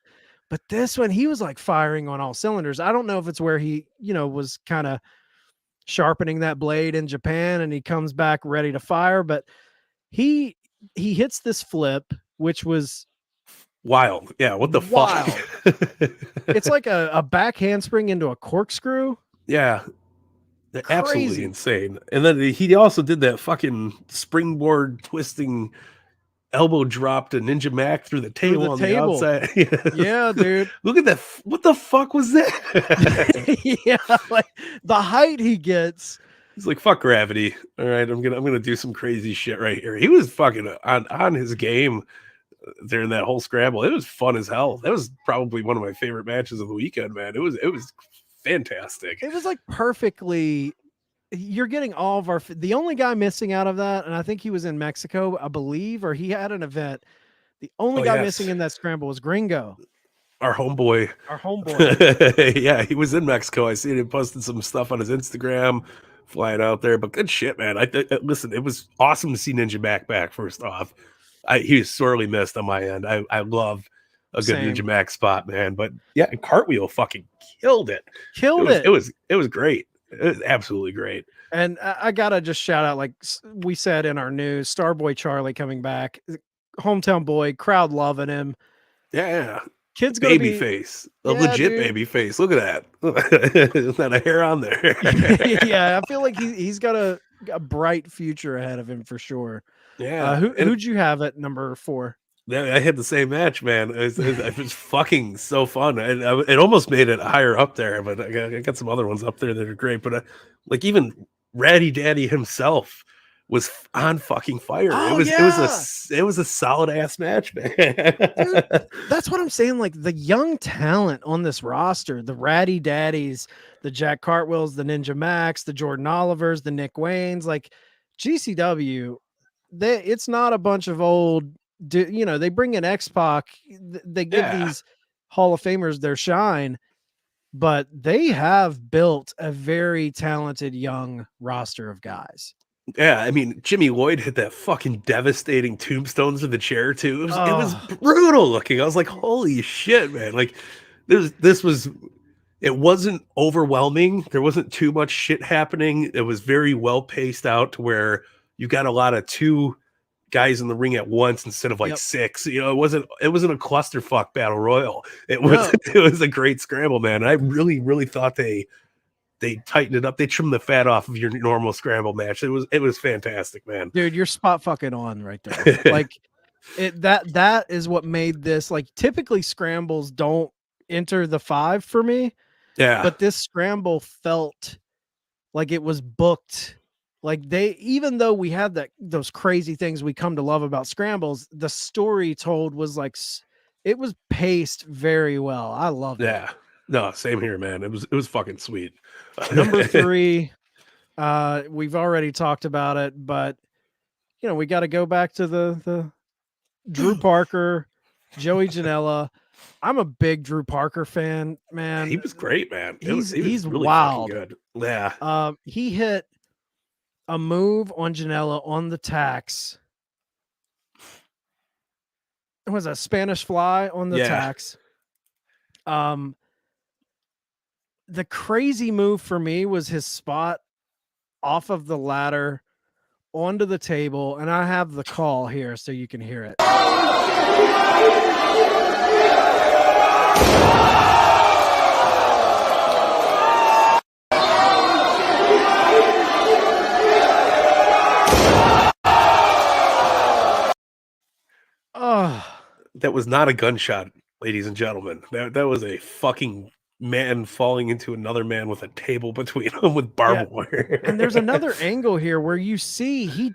But this one, he was like firing on all cylinders. I don't know if it's where he, was kind of sharpening that blade in Japan and he comes back ready to fire, but he hits this flip, which was wild. Yeah. What the fuck? It's like a back handspring into a corkscrew. Yeah. Absolutely insane. And then he also did that fucking springboard twisting elbow drop to Ninja Mack through the table on the outside. Yeah, dude. Look at that. What the fuck was that? Yeah, like the height he gets. He's like, fuck gravity. All right, I'm gonna do some crazy shit right here. He was fucking on his game during that whole scramble. It was fun as hell. That was probably one of my favorite matches of the weekend, man. It was fantastic. It was like perfectly. You're getting all of the only guy missing out of that, and I think he was in Mexico, I believe, or he had an event. The only guy missing in that scramble was Gringo. Our homeboy. Yeah, he was in Mexico. I seen him posting some stuff on his Instagram, flying out there. But good shit, man. Listen, it was awesome to see Ninja Mack back, first off. He was sorely missed on my end. I love a good Ninja Mack spot, man. But yeah, Cartwheel fucking killed it. It was great. It was absolutely great. And I gotta just shout out, like we said in our news, Starboy Charlie coming back, hometown boy, crowd loving him. Yeah, kid's gonna baby face, legit baby face. Look at that. There's not a hair on there. Yeah, I feel like he's got a bright future ahead of him for sure. Yeah. Who'd you have at number 4? Yeah, I had the same match, man. It was fucking so fun, and it almost made it higher up there. But I got some other ones up there that are great. But like even Ratty Daddy himself was on fucking fire. Oh, it was a solid ass match, man. Dude, that's what I'm saying. Like the young talent on this roster, the Ratty Daddies, the Jack Cartwheels, the Ninja Macks, the Jordan Olivers, the Nick Waynes, like GCW, it's not a bunch of old, they bring in X-Pac, they give these Hall of Famers their shine, but they have built a very talented young roster of guys. Yeah, I mean, Jimmy Lloyd hit that fucking devastating tombstones to the chair too. It was brutal looking. I was like, holy shit, man. Like it wasn't overwhelming. There wasn't too much shit happening. It was very well paced out to where you got a lot of 2 guys in the ring at once instead of like 6. You know, it wasn't a clusterfuck battle royal. It was a great scramble, man. And I really, really thought they tightened it up. They trimmed the fat off of your normal scramble match. It was fantastic, man. Dude, you're spot fucking on right there. Like that is what made this, like, typically scrambles don't enter the 5 for me. Yeah. But this scramble felt like it was booked. Like even though we had those crazy things we come to love about scrambles, the story told was like, it was paced very well. I loved it. Yeah. No, same here, man. It was fucking sweet. Number 3, we've already talked about it, but we got to go back to the Drew Parker, Joey Janela. I'm a big Drew Parker fan, man. He was great, man. He's really wild. Good. Yeah. He hit a move on Janela on the tax. It was a Spanish fly on the tax. The crazy move for me was his spot off of the ladder onto the table, and I have the call here so you can hear it. That was not a gunshot, ladies and gentlemen. That was a fucking man falling into another man with a table between them with barbed wire. And there's another angle here where you see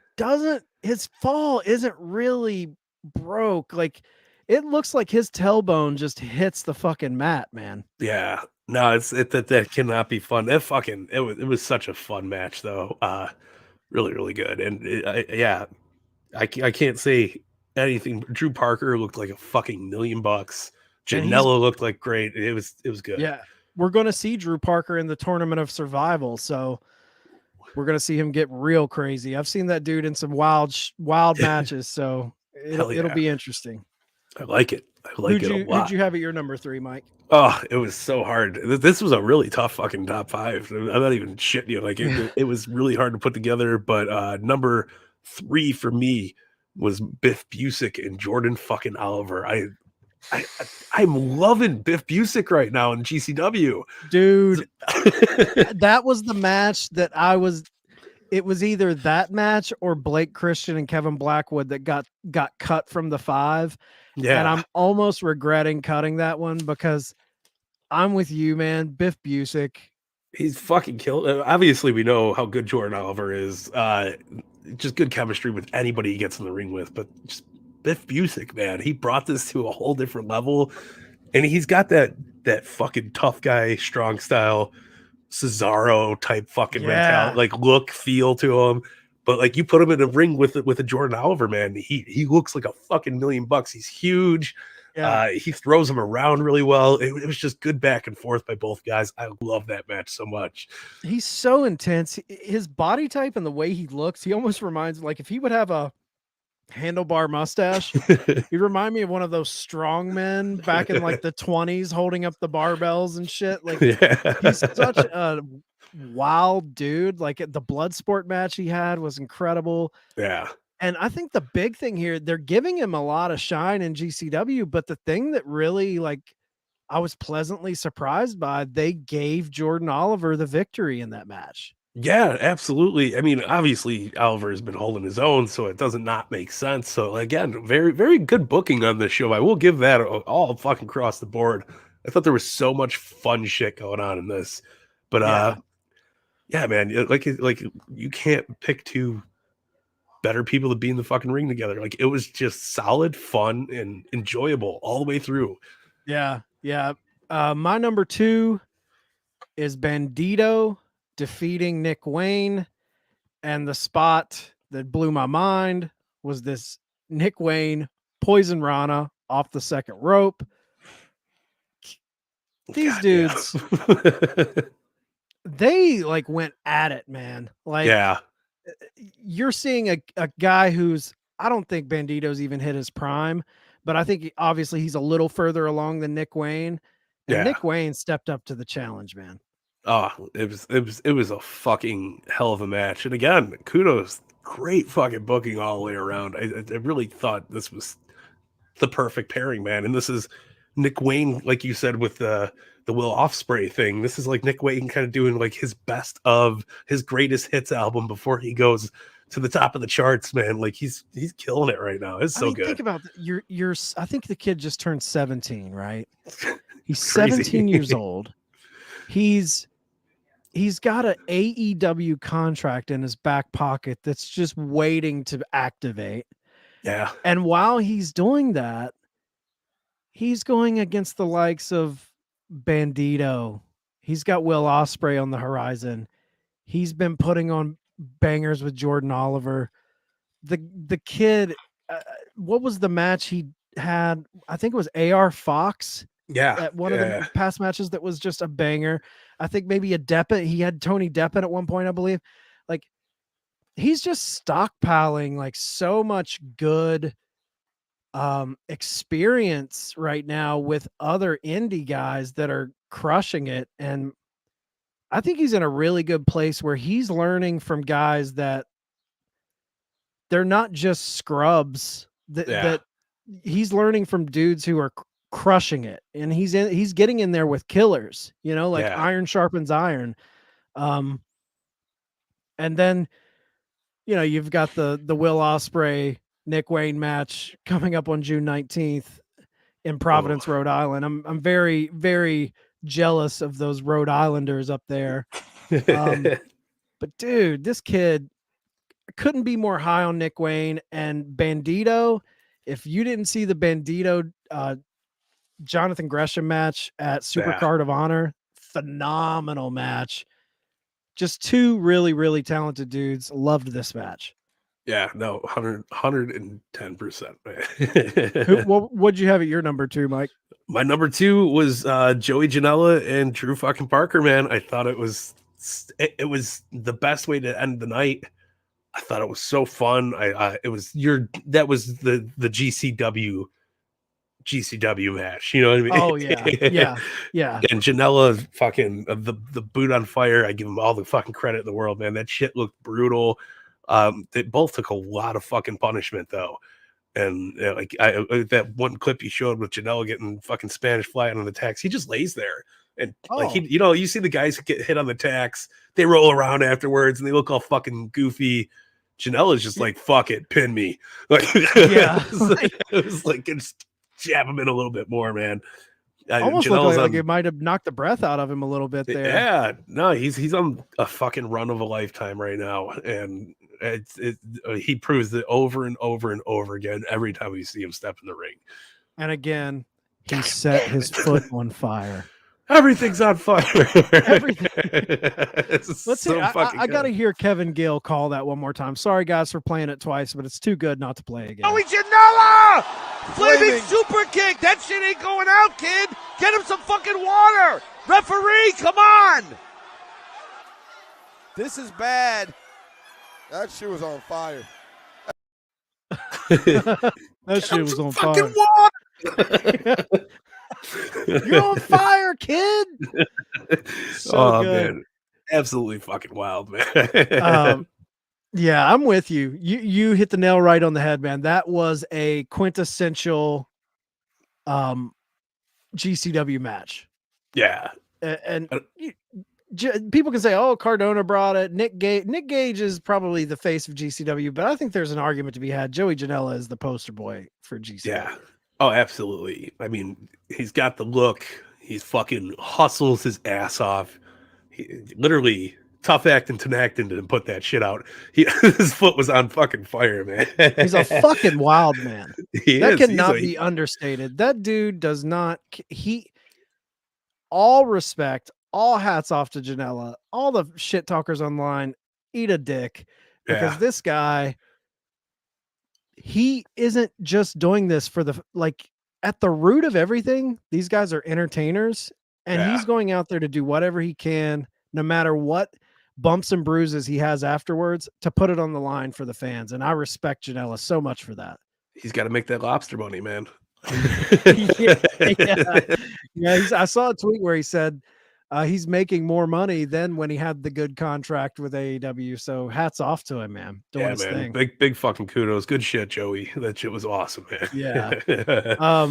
his fall isn't really broke. Like, it looks like his tailbone just hits the fucking mat, man. Yeah. No, that cannot be fun. It was such a fun match though. Really, really good. And I can't say anything. Drew Parker looked like a fucking $1 million. Janela looked like great. It was good. Yeah. We're going to see Drew Parker in the Tournament of Survival. So we're going to see him get real crazy. I've seen that dude in some wild matches. So it'll be interesting. I like it. I like it a lot. Who'd you have at your number 3, Mike? Oh, it was so hard. This was a really tough fucking top 5. I'm not even shitting you. Like it was really hard to put together. But number 3 for me was Biff Busick and Jordan fucking Oliver. I'm loving Biff Busick right now in GCW. Dude, that was the match that it was either that match or Blake Christian and Kevin Blackwood that got cut from the 5. Yeah. And I'm almost regretting cutting that one because I'm with you, man. Biff Busick. He's fucking killed. Obviously, we know how good Jordan Oliver is. Just good chemistry with anybody he gets in the ring with, but just Biff Busick, man, he brought this to a whole different level, and he's got that fucking tough guy, strong style, Cesaro type fucking mentality, like look, feel to him. But like you put him in a ring with a Jordan Oliver, man, he looks like a fucking $1 million. He's huge. Yeah. He throws him around really well. It was just good back and forth by both guys. I love that match so much. He's so intense. His body type and the way he looks, he almost reminds me, like if he would have a handlebar mustache, he'd remind me of one of those strong men back in like the 20s holding up the barbells and shit. Like he's such a wild dude. Like the Bloodsport match he had was incredible. Yeah. And I think the big thing here, they're giving him a lot of shine in GCW, but the thing that really I was pleasantly surprised by, they gave Jordan Oliver the victory in that match. Yeah, absolutely. I mean, obviously Oliver has been holding his own, so it doesn't not make sense. So again, very, very good booking on this show. I will give that all fucking across the board. I thought there was so much fun shit going on in this. But Yeah. yeah, man, like you can't pick two better people to be in the fucking ring together. Like it was just solid, fun, and enjoyable all the way through. Yeah. Yeah. My number 2 is Bandido defeating Nick Wayne. And the spot that blew my mind was this Nick Wayne Poison Rana off the second rope. These God, dudes, yeah. they like went at it, man. Like, Yeah. you're seeing a guy who's, I don't think Bandido's even hit his prime, but I think obviously he's a little further along than Nick Wayne. And Yeah. Nick Wayne stepped up to the challenge, man. Oh, it was a fucking hell of a match. And again, kudos, great fucking booking all the way around. I really thought this was the perfect pairing, man. And this is Nick Wayne, like you said, with the Will Ospreay thing. This is like Nick Wayne kind of doing like his best of his greatest hits album before he goes to the top of the charts, man. Like he's killing it right now. It's so good. Think about you're I think the kid just turned 17, right? He's Crazy. 17 years old. He's got an AEW contract in his back pocket that's just waiting to activate. Yeah. And while he's doing that, he's going against the likes of Bandido. He's got Will Ospreay on the horizon. He's been putting on bangers with Jordan Oliver. The kid, what was the match he had? I think it was AR Fox. Yeah. At one of the past matches that was just a banger. I think maybe a Deppen. He had Tony Deppen at one point, I believe. Like, he's just stockpiling like so much good experience right now with other indie guys that are crushing it. And I think he's in a really good place where he's learning from guys that they're not just scrubs, that he's learning from dudes who are crushing it, and he's getting in there with killers, like iron sharpens iron. And then you've got the Will Ospreay Nick Wayne match coming up on June 19th in Providence, Rhode Island. I'm very, very jealous of those Rhode Islanders up there. But dude, this kid couldn't be more high on Nick Wayne. And Bandido, if you didn't see the Bandido Jonathan Gresham match at Supercard of Honor, phenomenal match. Just two really, really talented dudes. Loved this match. Yeah, no, 110%. What'd you have at your number 2, Mike? My number 2 was Joey Janela and Drew fucking Parker, man. I thought it was the best way to end the night. I thought it was so fun. That was the GCW match, you know what I mean? Oh yeah. And Janela fucking the boot on fire. I give him all the fucking credit in the world, man. That shit looked brutal. They both took a lot of fucking punishment though. And that one clip you showed with Janela getting fucking Spanish fly on the tacks, he just lays there. And like you see the guys get hit on the tacks, they roll around afterwards and they look all fucking goofy. Janela's just like, fuck it, pin me. Like, it was like just jab him in a little bit more, man. Almost looked like it might have knocked the breath out of him a little bit there. Yeah, no, he's on a fucking run of a lifetime right now, and he proves it over and over and over again every time we see him step in the ring. And again, he set his foot on fire. Everything's on fire. Everything. Let's see. I got to hear Kevin Gill call that one more time. Sorry, guys, for playing it twice, but it's too good not to play again. Joey Janela! Flaming super kick. That shit ain't going out, kid. Get him some fucking water. Referee, come on. This is bad. That shit was on fire. That shit was on fire. Water. You're on fire, kid. So good. Man. Absolutely fucking wild, man. Yeah, I'm with you. You hit the nail right on the head, man. That was a quintessential GCW match. Yeah. And people can say, "Oh, Cardona brought it." Nick Gage is probably the face of GCW, but I think there's an argument to be had. Joey Janela is the poster boy for GCW. Yeah. Oh, absolutely. I mean, he's got the look. He's fucking hustles his ass off. He literally tough acting to put that shit out. His foot was on fucking fire, man. He's a fucking wild man. That cannot He's be understated. That dude does not. All respect, all hats off to Janela. All the shit talkers online, eat a dick, because this guy, he isn't just doing this for the at the root of everything. These guys are entertainers, and he's going out there to do whatever he can, no matter what bumps and bruises he has afterwards, to put it on the line for the fans. And I respect Janela so much for that. He's got to make that lobster money, man. I saw a tweet where he said he's making more money than when he had the good contract with AEW. So hats off to him, man. Doing his thing. Big fucking kudos. Good shit, Joey. That shit was awesome, man. Yeah.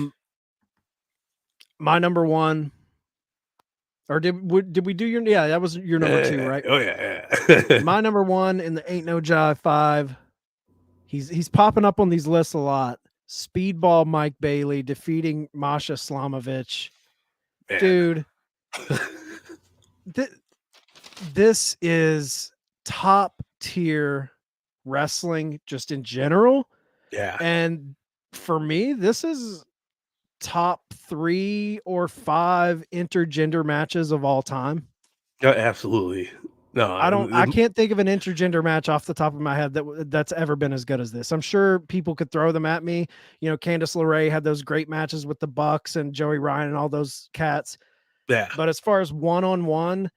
My number one, or did we do your? Yeah, that was your number two, right? Oh yeah. My number one in the Ain't No Jive 5. He's popping up on these lists a lot. Speedball Mike Bailey defeating Masha Slamovich. Man. Dude, this is top tier wrestling just in general. Yeah. And for me, this is top 3 or 5 intergender matches of all time. Yeah, absolutely. No, I can't think of an intergender match off the top of my head that's ever been as good as this. I'm sure people could throw them at me. You know, Candice LeRae had those great matches with the Bucks and Joey Ryan and all those cats. Yeah. But as far as one-on-one,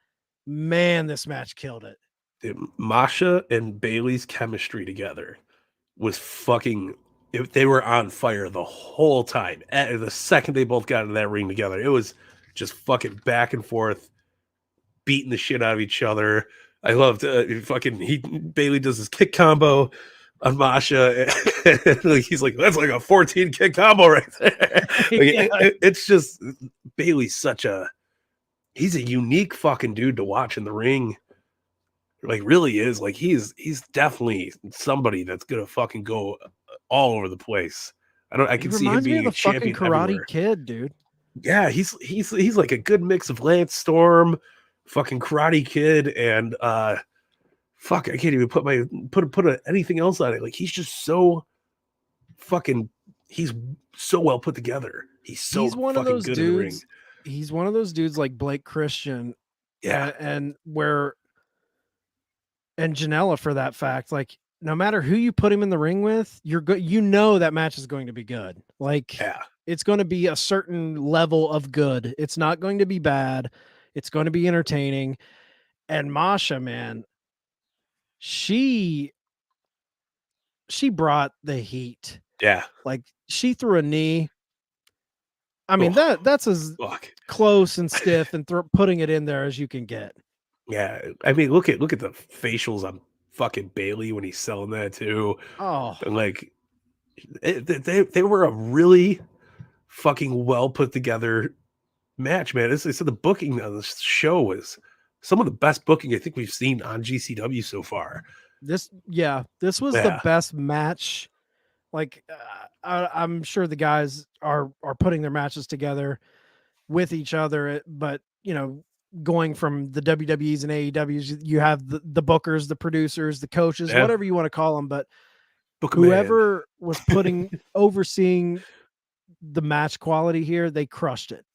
man, this match killed it. Dude, Masha and Bailey's chemistry together was fucking. They were on fire the whole time. The second they both got in that ring together, it was just fucking back and forth, beating the shit out of each other. I loved Bailey does his kick combo on Masha. He's like, that's like a 14 kick combo right there. It's just Bailey's he's a unique fucking dude to watch in the ring. Like, really is. Like, he's definitely somebody that's gonna fucking go all over the place. I can see him being a champion fucking Karate everywhere. Kid, dude. Yeah, he's like a good mix of Lance Storm, fucking Karate Kid, and fuck, I can't even put anything else on it. Like, he's just so fucking, he's so well put together. He's one of those good dudes, in the ring. He's one of those dudes like Blake Christian. Yeah. And Janela, for that fact, like, no matter who you put him in the ring with, you're good. You know that match is going to be good. Like, it's going to be a certain level of good. It's not going to be bad. It's going to be entertaining. And Masha, man, she brought the heat. Yeah. Like, she threw a knee. I mean, that's as close and stiff and putting it in there as you can get. Yeah. I mean, look at the facials on fucking Bailey when he's selling that too. Oh, and like they were a really fucking well put together match, man. So the booking of this show was some of the best booking I think we've seen on GCW so far. This was the best match. Like, I'm sure the guys are putting their matches together with each other, but you know, going from the WWEs and AEWs, you have the bookers, the producers, the coaches, whatever you want to call them, but whoever was overseeing the match quality here, they crushed it.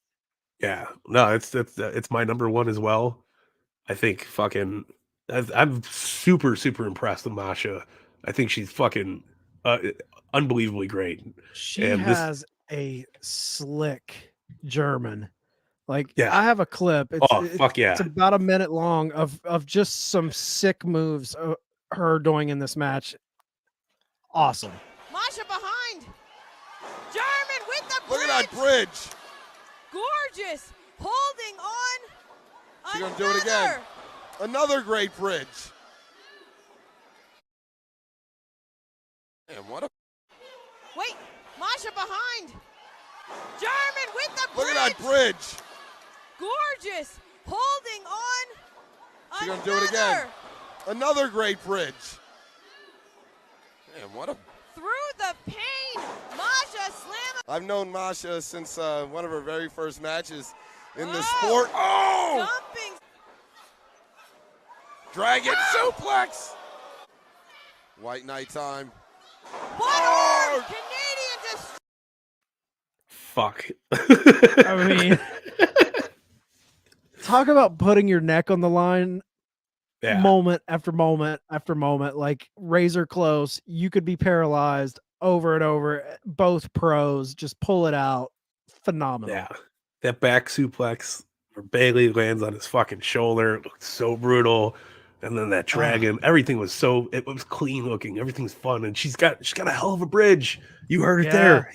Yeah, no, it's my number one as well. I think fucking, I'm super impressed with Masha. I think she's fucking unbelievably great. She has a slick German. Like, I have a clip. It's about a minute long of just some sick moves her doing in this match. Awesome. Masha behind. German with the bridge. Look at that bridge. Gorgeous. Holding on. She's going to do it again. Another great bridge. Man, what a... Wait. Masha behind. German with the bridge. Look at that bridge. Gorgeous. Holding on. She's going to do it again. Another great bridge. Man, what a... Through the pain, Masha Slamovich. I've known Masha since one of her very first matches in the sport. Oh! Dumping. Dragon suplex. White Knight time. One arm, Canadian Fuck. I mean, talk about putting your neck on the line. Yeah. Moment after moment after moment, like razor close. You could be paralyzed over and over. Both pros just pull it out. Phenomenal. Yeah. That back suplex where Bailey lands on his fucking shoulder. It looked so brutal. And then that dragon, everything was so, it was clean looking. Everything's fun. And she's got a hell of a bridge. You heard it there.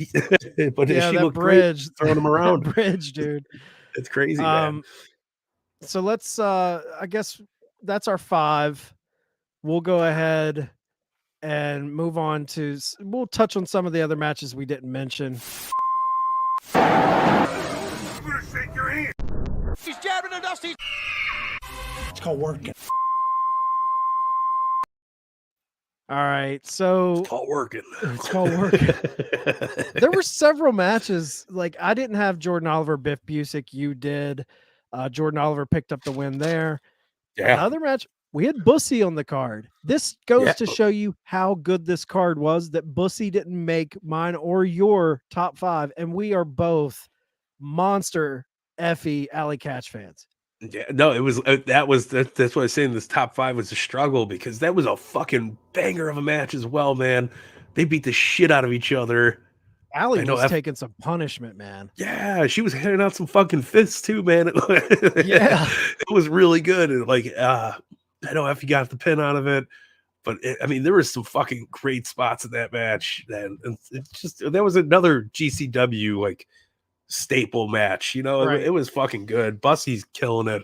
But yeah, she that looked bridge, great throwing them around. that bridge, dude. It's crazy, man. So let's, I guess that's our 5. We'll go ahead and move on to, we'll touch on some of the other matches we didn't mention. I'm gonna shake your hand. He's jabbing and Dusty. It's called working. All right, so It's called working. It's called working. There were several matches. Like, I didn't have Jordan Oliver, Biff Busick. You did. Jordan Oliver picked up the win there. Yeah. Another match, we had Bussy on the card. This goes to show you how good this card was, that Bussy didn't make mine or your top 5, and we are both monster Effy Allie Katch fans. Yeah, no, it was that's what I was saying. This top 5 was a struggle because that was a fucking banger of a match as well, man. They beat the shit out of each other. Allie was taking some punishment, man. Yeah, she was handing out some fucking fists too, man. Yeah, it was really good. And like, I know Effy got the pin out of it, but I mean, there was some fucking great spots in that match. And it's just, that was another GCW like staple match, you know. Right. It was fucking good. Bussy's killing it.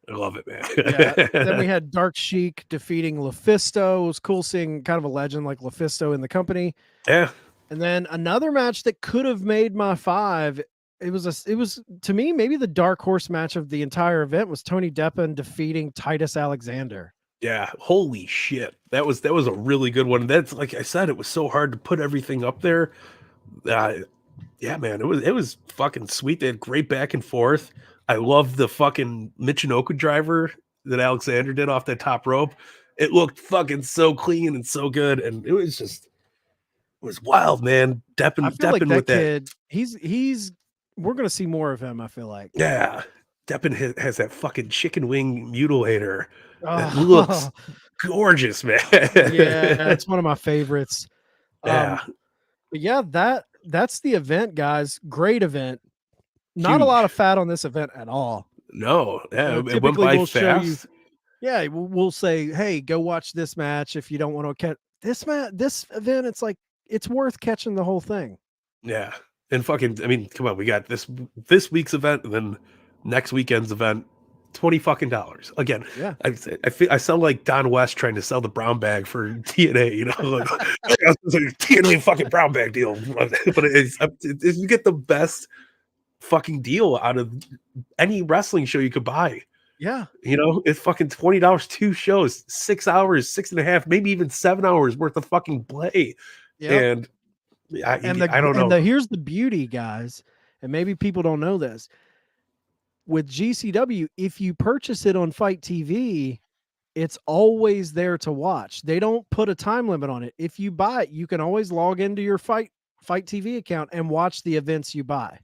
I love it, man. Yeah. Then we had Dark Shiek defeating LuFisto. It was cool seeing kind of a legend like LuFisto in the company. Yeah. And then another match that could have made my 5. It was to me maybe the dark horse match of the entire event was Tony Deppen defeating Titus Alexander. Yeah, holy shit. That was a really good one. That's, like I said, it was so hard to put everything up there. Yeah, man, it was fucking sweet. They had great back and forth. I love the fucking Michinoku driver that Alexander did off that top rope. It looked fucking so clean and so good, and it was wild, man. Deppen like that with kid, he's we're gonna see more of him, I feel like. Yeah, Deppen has that fucking chicken wing mutilator. That looks gorgeous, man. Yeah, it's one of my favorites. Yeah. But yeah, that's the event, guys. Great event. Not a Huge. lot of fat on this event at all. No, yeah, it went typically by we'll show you, fast. yeah, we'll say, hey, go watch this match if you don't want to catch this match. This event, it's like it's worth catching the whole thing. Yeah, and fucking, I mean, come on, we got this week's event, and then next weekend's event, $20 again. Yeah, I sound like Don West trying to sell the brown bag for TNA, you know, like TNA fucking brown bag deal. But if you get the best fucking deal out of any wrestling show you could buy. Yeah, you know, it's fucking $20, 2 shows, 6 hours, 6.5, maybe even 7 hours worth of fucking play. Yep. And I don't know. Here's the beauty, guys, and maybe people don't know this. With GCW, if you purchase it on Fight TV, it's always there to watch. They don't put a time limit on it. If you buy it, you can always log into your Fight TV account and watch the events you buy.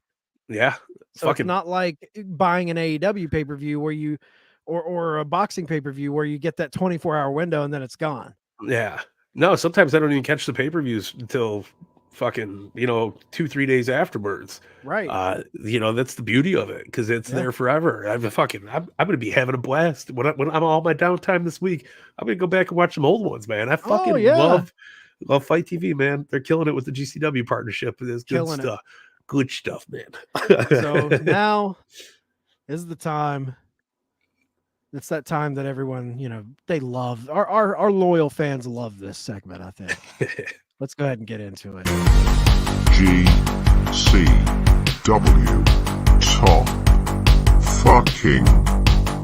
Yeah. So it's not like buying an AEW pay-per-view where you or a boxing pay-per-view where you get that 24-hour window and then it's gone. Yeah. No, sometimes I don't even catch the pay-per-views until fucking, 2-3 days afterwards. Right. That's the beauty of it, because it's there forever. I'm gonna be having a blast when I'm all my downtime this week. I'm gonna go back and watch some old ones, man. I fucking love Fight TV, man. They're killing it with the GCW partnership. It's good stuff. Good stuff, man. So now is the time. It's that time that everyone, they love. Our loyal fans love this segment, I think. Let's go ahead and get into it. GCW top fucking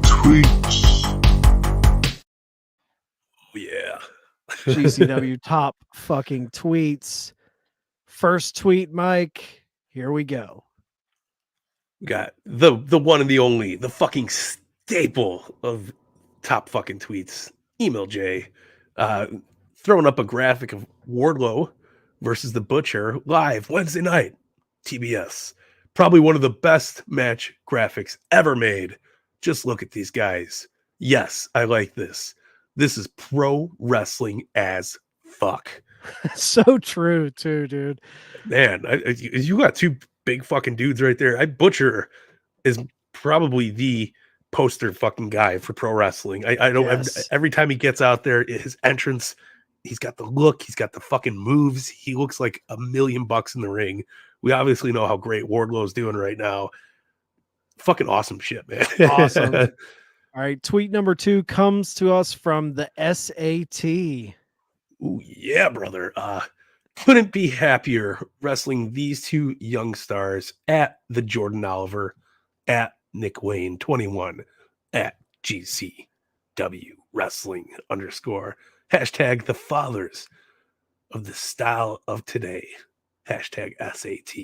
tweets. GCW top fucking tweets. First tweet, Mike. Here we go. We got the one and the only, the fucking staple of top fucking tweets, Email J, throwing up a graphic of Wardlow versus the Butcher live Wednesday night, TBS. Probably one of the best match graphics ever made. Just look at these guys. Yes, I like this. This is pro wrestling as fuck. So true, too, dude. Man, you got two big fucking dudes right there. Butcher is probably the poster fucking guy for pro wrestling. I don't. Yes. Every time he gets out there, his entrance, he's got the look, he's got the fucking moves. He looks like $1 million in the ring. We obviously know how great Wardlow's doing right now. Fucking awesome shit, man. Awesome. All right, tweet number 2 comes to us from the SAT. Ooh, yeah, brother. Couldn't be happier wrestling these two young stars at the Jordan Oliver, at Nick Wayne 21, at GCW Wrestling _ hashtag the fathers of the style of today, hashtag SAT.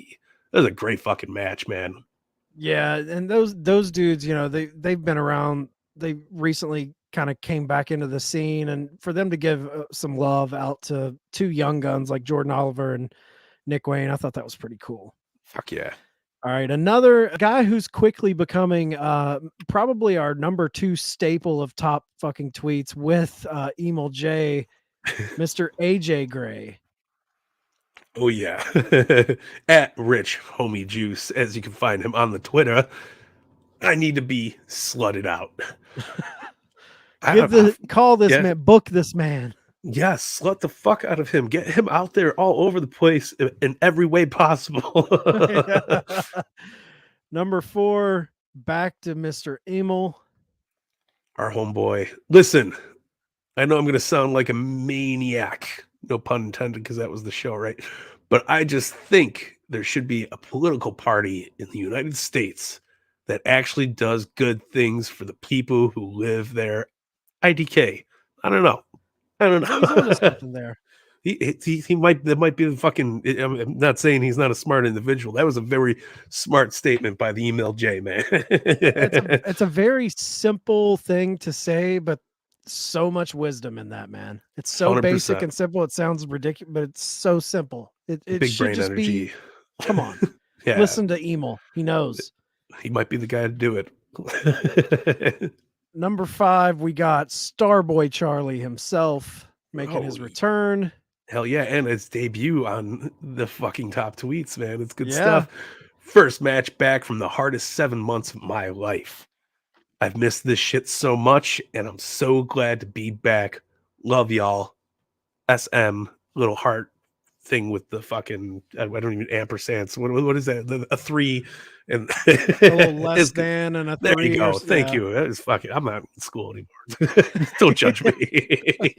That was a great fucking match, man. Yeah, and those dudes, you know, they've been around. They recently kind of came back into the scene, and for them to give some love out to two young guns like Jordan Oliver and Nick Wayne, I thought that was pretty cool. Fuck yeah. All right, another guy who's quickly becoming probably our number 2 staple of top fucking tweets with Email J, Mr. AJ Gray. Oh yeah. At Rich Homie Juice, as you can find him on the Twitter. I need to be slutted out. Call this man, book this man. Yes, slut the fuck out of him. Get him out there all over the place in every way possible. Number 4, back to Mr. Emil. Our homeboy. Listen, I know I'm going to sound like a maniac. No pun intended, because that was the show, right? But I just think there should be a political party in the United States that actually does good things for the people who live there. IDK. I don't know. There's something there. He might, that might be the fucking, I'm not saying he's not a smart individual. That was a very smart statement by the Email J, man. It's a very simple thing to say, but so much wisdom in that, man. It's so 100%. Basic and simple. It sounds ridiculous, but it's so simple. It Big should brain just energy. be, come on. Yeah. Listen to Emil. He knows. He might be the guy to do it. Number 5, we got Starboy Charlie himself making his return. Hell yeah, and its debut on the fucking top tweets, man. It's good stuff. First match back from the hardest 7 months of my life. I've missed this shit so much, and I'm so glad to be back. Love y'all. SM, little heart thing with the fucking, I don't even ampersands. What is that? A 3 and a little less than and a 3. There you go. Thank you. That is fucking, I'm not in school anymore. Don't judge me.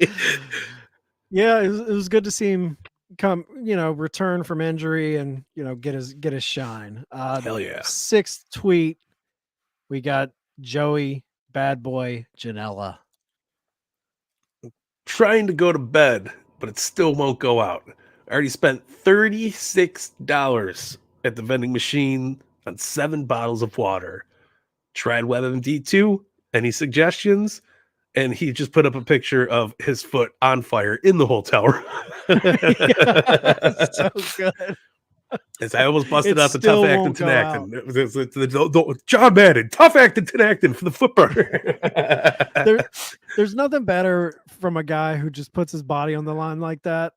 Yeah, it was good to see him come, return from injury and, get his shine. Hell yeah. 6th tweet, we got Joey Bad Boy Janela. Trying to go to bed, but it still won't go out. I already spent $36 at the vending machine on 7 bottles of water. Tried WebMD2. Any suggestions? And he just put up a picture of his foot on fire in the hotel room. So good. As I almost busted out the tough acting Tinactin. John Madden, tough acting Tinactin for the foot burner. There's nothing better from a guy who just puts his body on the line like that,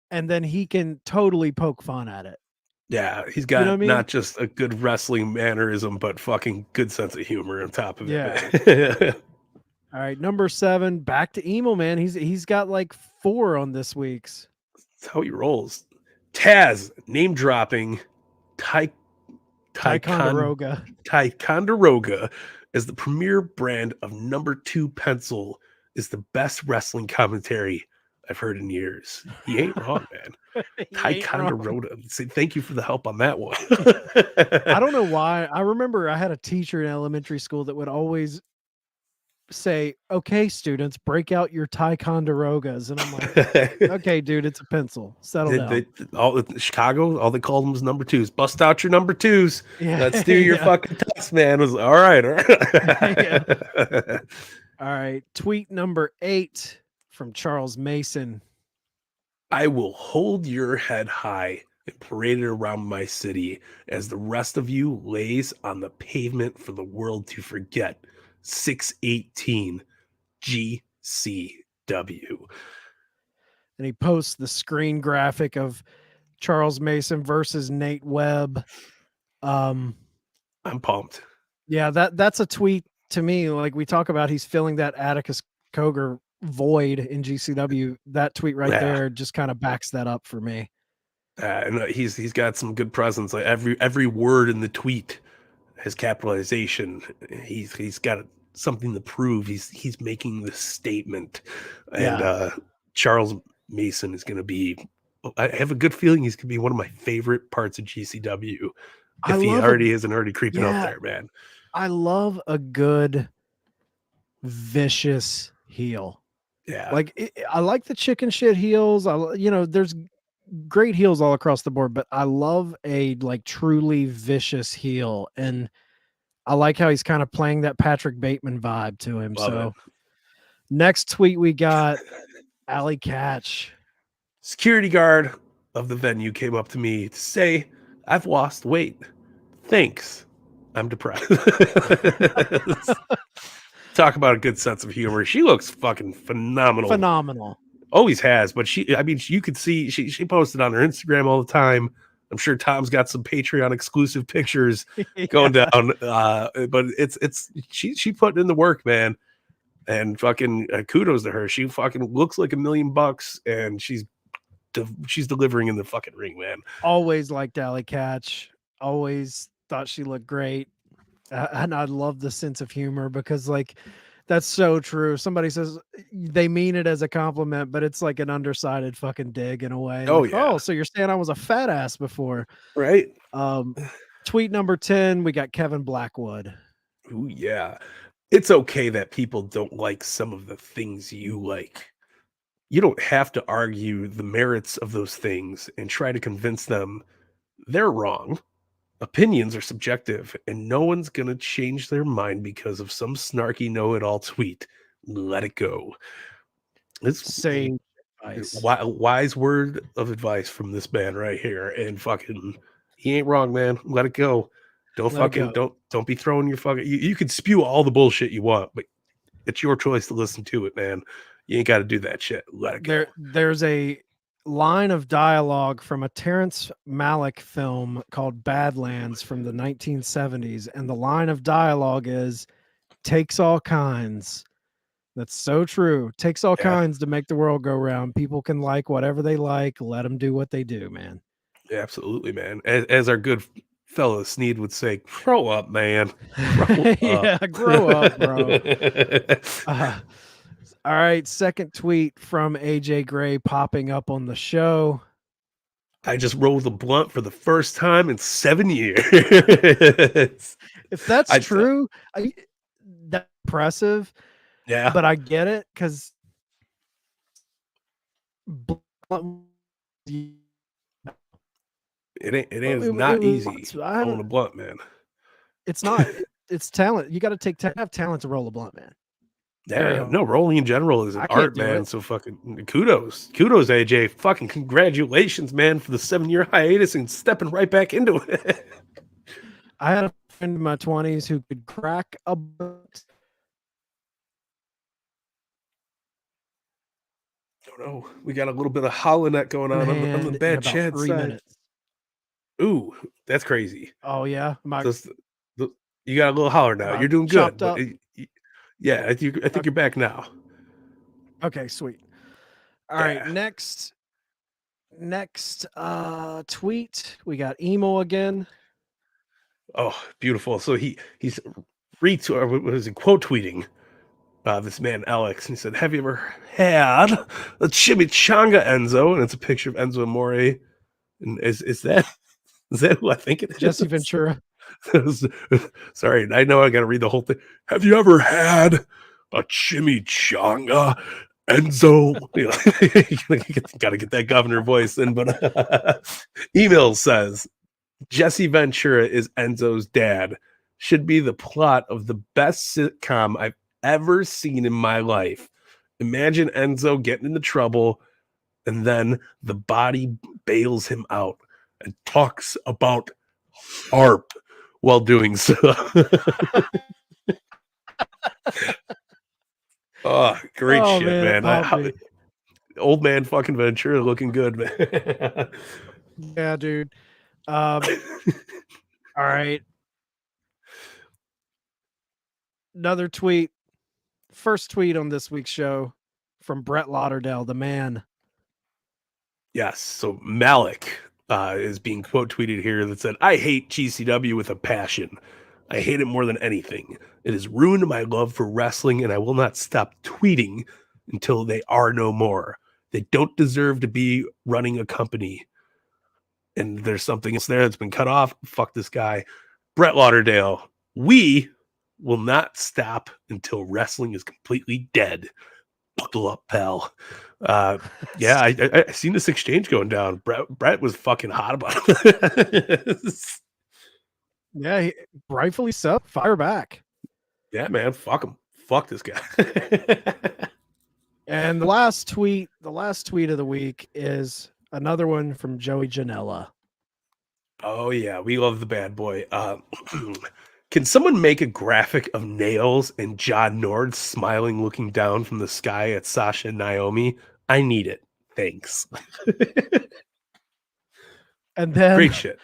and then he can totally poke fun at it. Yeah, he's got not just a good wrestling mannerism, but fucking good sense of humor on top of it. Yeah. All right, number 7, back to Emo, man. He's got like 4 on this week's. That's how he rolls. Taz, name dropping Ticonderoga as the premier brand of number 2 pencil is the best wrestling commentary I've heard in years. He ain't wrong, man. Ticonderoga. Thank you for the help on that one. I don't know why. I remember I had a teacher in elementary school that would always say, "Okay, students, break out your Ticonderogas," and I'm like, "Okay, dude, it's a pencil. Settle down." All Chicago, all they called them was number twos. Bust out your number twos. Yeah, Let's do your yeah. fucking test, man. It was all right. All right. Yeah. All right. Tweet number 8 from Charles Mason. I will hold your head high and parade it around my city as the rest of you lays on the pavement for the world to forget. 618 GCW. And he posts the screen graphic of Charles Mason versus Nate Webb. I'm pumped. Yeah, that's a tweet to me. Like we talk about, he's filling that Atticus Cogar void in GCW. That tweet right there just kind of backs that up for me. And he's got some good presence. Like every word in the tweet has capitalization. He's got something to prove. He's making this statement, and Charles Mason is going to be. I have a good feeling he's going to be one of my favorite parts of GCW. If he already isn't already creeping up there, man. I love a good vicious heel. Yeah, like I like the chicken shit heels. There's great heels all across the board, but I love a like truly vicious heel, and I like how he's kind of playing that Patrick Bateman vibe to him. Love it. Next tweet we got Allie Katch. Security guard of the venue came up to me to say, "I've lost weight. Thanks. I'm depressed." Talk about a good sense of humor. She looks fucking phenomenal. Always has, but you could see she posted on her Instagram all the time. I'm sure Tom's got some Patreon exclusive pictures going down. But she put in the work, man. And fucking kudos to her. She fucking looks like $1 million, and she's delivering in the fucking ring, man. Always liked Allie Katch. Always thought she looked great. And I love the sense of humor, because like that's so true. Somebody says they mean it as a compliment, but it's like an undersided fucking dig in a way. Oh, like, yeah. Oh, so you're saying I was a fat ass before, right? Tweet number 10, we got Kevin Blackwood. Ooh, yeah. It's okay that people don't like some of the things you like. You don't have to argue the merits of those things and try to convince them they're wrong. Opinions are subjective, and no one's going to change their mind because of some snarky know-it-all tweet. Let it go. It's wise word of advice from this man right here. And fucking, he ain't wrong, man. Let it go. Don't be throwing your fucking. You can spew all the bullshit you want, but it's your choice to listen to it, man. You ain't got to do that shit. Let it go. There's a line of dialogue from a Terrence Malick film called Badlands from the 1970s, and the line of dialogue is "takes all kinds." That's so true. Takes all kinds to make the world go round. People can like whatever they like. Let them do what they do, man. Absolutely, man. As our good fellow Sneed would say, grow up, man. Grow up, bro. All right, second tweet from AJ Gray popping up on the show. I just rolled a blunt for the first time in 7 years. If that's true, that's impressive. Yeah, but I get it, because it is not easy rolling a blunt, man. It's not. It's talent. You got to have talent to roll a blunt, man. Yeah, no, rolling in general is an art, man. So fucking kudos, AJ. Fucking congratulations, man, for the 7-year hiatus and stepping right back into it. I had a friend in my 20s who could crack a blunt. Oh no, we got a little bit of holonet going on the bad Chad 3 side. minutes. Ooh, that's crazy. Oh yeah, you got a little holler now. You're doing good. Yeah, I think you're back now. Okay, sweet. All right, next tweet, we got Emo again. Oh, beautiful. So he's quote tweeting this man Alex, and he said, "Have you ever had a chimichanga, Enzo?" And it's a picture of Enzo Amore. And is that who I think it is? Jesse Ventura. Sorry, I know I got to read the whole thing. Have you ever had a chimichanga, Enzo. Got to get that governor voice in. But email says Jesse Ventura is Enzo's dad. Should be the plot of the best sitcom I've ever seen in my life. Imagine Enzo getting into trouble, and then the body bails him out and talks about harp while doing so. Oh, great shit, man. Old man fucking Ventura looking good, man. Yeah, dude. All right. Another tweet. First tweet on this week's show from Brett Lauderdale, the man. Yes. So Malik is being quote tweeted here that said, I hate GCW with a passion. I hate it more than anything. It has ruined my love for wrestling, and I will not stop tweeting until they are no more. They don't deserve to be running a company. And there's something else there that's been cut off. Fuck this guy. Brett Lauderdale, we will not stop until wrestling is completely dead. Buckle up, pal. Yeah, I seen this exchange going down. Brett was fucking hot about it. Yeah, rightfully so. Fire back. Yeah, man. Fuck him. Fuck this guy. And the last tweet of the week is another one from Joey Janela. Oh yeah, we love the bad boy. Can someone make a graphic of Nails and John Nord smiling, looking down from the sky at Sasha and Naomi? I need it. Thanks. And then great shit.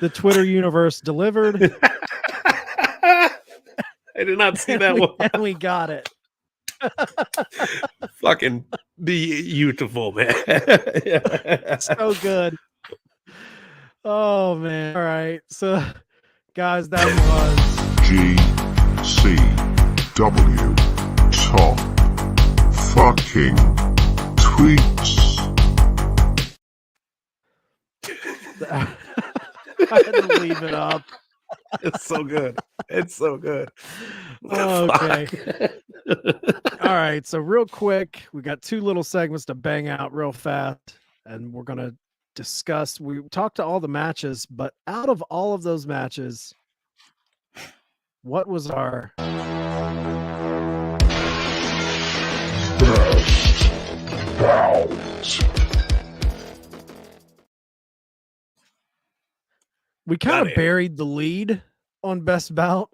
The Twitter universe delivered. I did not see that one. And we got it. Fucking beautiful, man. So good. Oh man. All right. So guys, that was GCW top fucking tweets. I had to leave it up. It's so good. It's so good. Okay. All right. So real quick, we got two little segments to bang out real fast, and we're gonna discuss. We talked to all the matches, but out of all of those matches, what was our best bout? We kind of buried the lead on best bout.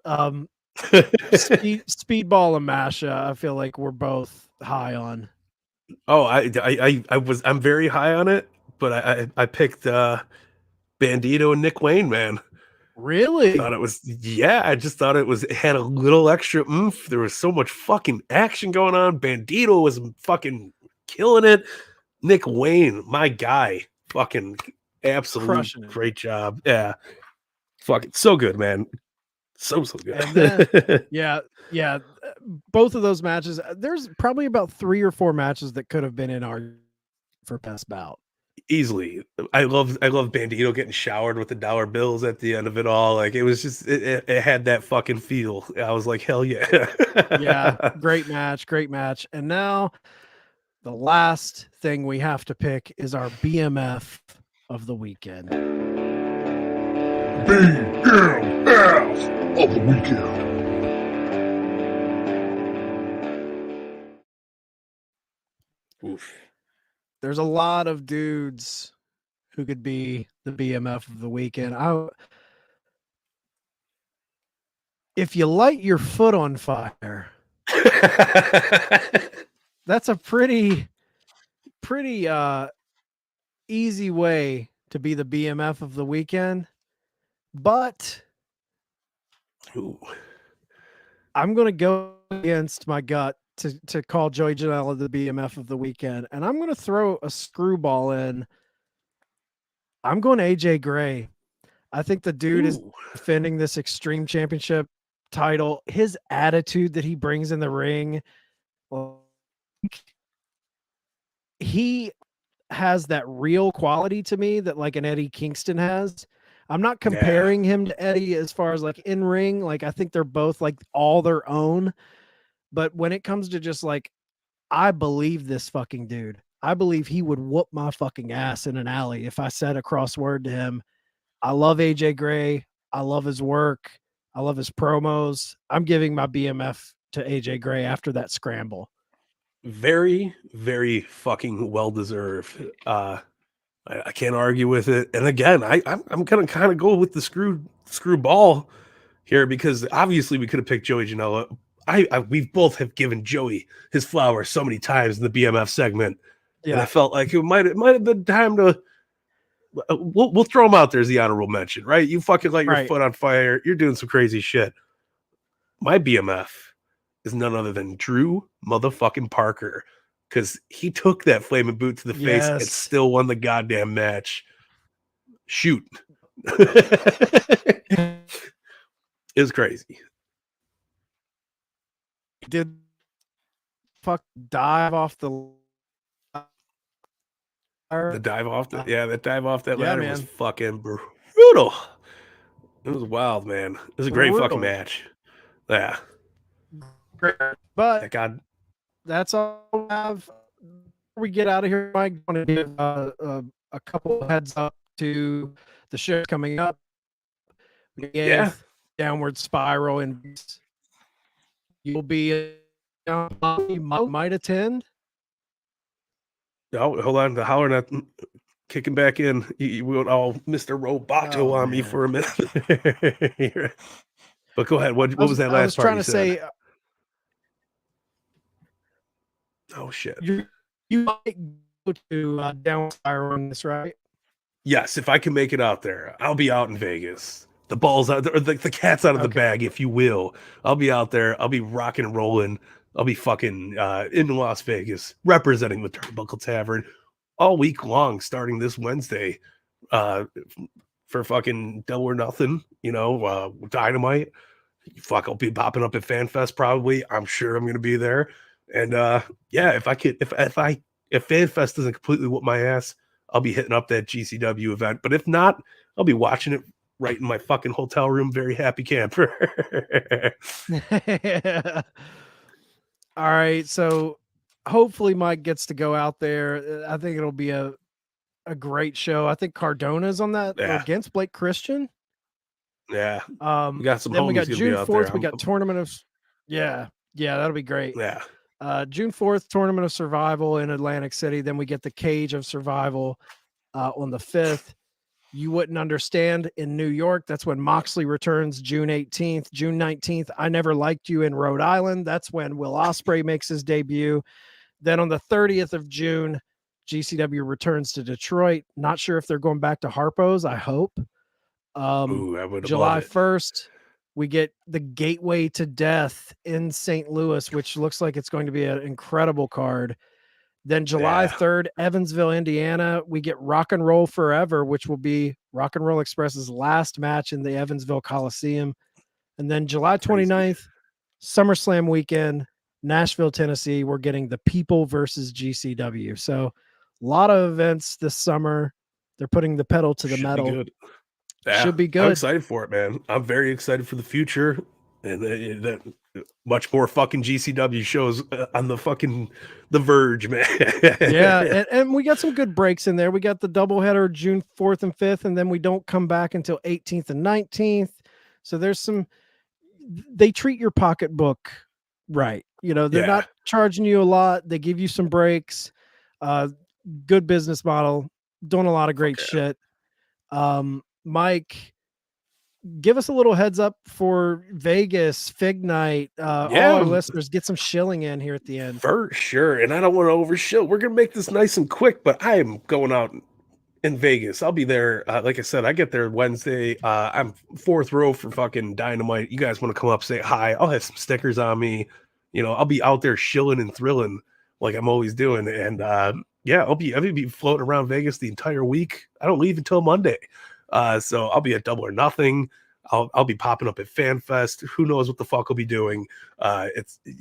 Speedball and Masha, I feel like we're both high on. Oh, I'm very high on it, but I picked Bandido and Nick Wayne, man. Really? I just thought it had a little extra oomph. There was so much fucking action going on. Bandido was fucking killing it. Nick Wayne, my guy, fucking absolute great job. Yeah. Fucking so good, man. So good. And then, yeah. Both of those matches, there's probably about 3 or 4 matches that could have been in our for best bout. Easily. I love Bandido getting showered with the dollar bills at the end of it all. Like it was just it had that fucking feel. I was like, hell yeah. Yeah, great match. And now the last thing we have to pick is our BMF of the weekend. BMF of the weekend. Oof. There's a lot of dudes who could be the BMF of the weekend. If you light your foot on fire, that's a pretty easy way to be the BMF of the weekend. But I'm going to go against my gut to call Joey Janela the BMF of the weekend. And I'm going to throw a screwball in. I'm going AJ Gray. I think the dude is defending this Extreme Championship title. His attitude that he brings in the ring, he has that real quality to me that like an Eddie Kingston has. I'm not comparing him to Eddie as far as like in ring. Like I think they're both like all their own. But when it comes to just like, I believe this fucking dude. I believe he would whoop my fucking ass in an alley if I said a cross word to him. I love AJ Gray. I love his work. I love his promos. I'm giving my BMF to AJ Gray after that scramble. Very, very fucking well deserved. I can't argue with it. And again, I'm gonna kind of go with the screw ball here, because obviously we could have picked Joey Janela. We both have given Joey his flowers so many times in the BMF segment, and I felt like it might have been time to. We'll throw him out there as the honorable mention, right? You fucking light your foot on fire. You're doing some crazy shit. My BMF is none other than Drew motherfucking Parker, because he took that flaming boot to the face and still won the goddamn match. Shoot. It's crazy. Did dive off the dive off that ladder man. was fucking brutal. It was wild, man. It was a great fucking match. Yeah. But God, that's all we have. Before we get out of here, Mike, I want to give a couple of heads up to the show coming up. Yeah. Downward Spiral, and you'll be you might attend. Oh, hold on. The holler not kicking back in. You went all Mr. Roboto on me for a minute. But go ahead. What was that last part? I was trying to say. Oh shit! You might go to Downward Spiral on this, right? Yes, if I can make it out there, I'll be out in Vegas. The ball's out, or the cat's out of the bag, if you will. I'll be out there. I'll be rocking and rolling. I'll be fucking in Las Vegas, representing the Turnbuckle Tavern all week long, starting this Wednesday, for fucking Double or Nothing. Dynamite. Fuck, I'll be popping up at FanFest probably. I'm sure I'm gonna be there. And if FanFest doesn't completely whoop my ass, I'll be hitting up that GCW event. But if not, I'll be watching it right in my fucking hotel room. Very happy camper. All right. So hopefully Mike gets to go out there. I think it'll be a great show. I think Cardona's on that against Blake Christian. Yeah. We got some. Then we got June 4th. We got Tournament of. Yeah, that'll be great. Yeah. June 4th, Tournament of Survival in Atlantic City. Then we get the Cage of Survival on the 5th. You wouldn't understand in New York. That's when Moxley returns June 18th. June 19th, I Never Liked You in Rhode Island. That's when Will Ospreay makes his debut. Then on the 30th of June, GCW returns to Detroit. Not sure if they're going back to Harpo's. I hope. July 1st, we get the Gateway to Death in St. Louis, which looks like it's going to be an incredible card. Then July 3rd, Evansville, Indiana, we get Rock and Roll Forever, which will be Rock and Roll Express's last match in the Evansville Coliseum. And then July 29th, SummerSlam weekend, Nashville, Tennessee, we're getting the People versus GCW. So a lot of events this summer. They're putting the pedal to the metal. Should be good. I'm excited for it, man. I'm very excited for the future. And that much more fucking GCW shows on the verge, man. Yeah, and we got some good breaks in there. We got the doubleheader June 4th and 5th, and then we don't come back until 18th and 19th. So there's they treat your pocketbook right. They're not charging you a lot. They give you some breaks. Good business model. Doing a lot of great shit. Mike, give us a little heads up for Vegas Fig Night. All our listeners, get some shilling in here at the end. For sure. And I don't want to overshill. We're going to make this nice and quick, but I am going out in Vegas. I'll be there. Like I said, I get there Wednesday. I'm 4th row for fucking Dynamite. You guys want to come up, say hi. I'll have some stickers on me. I'll be out there shilling and thrilling like I'm always doing. And I'll be floating around Vegas the entire week. I don't leave until Monday. So I'll be at Double or Nothing. I'll be popping up at FanFest. Who knows what the fuck I'll be doing?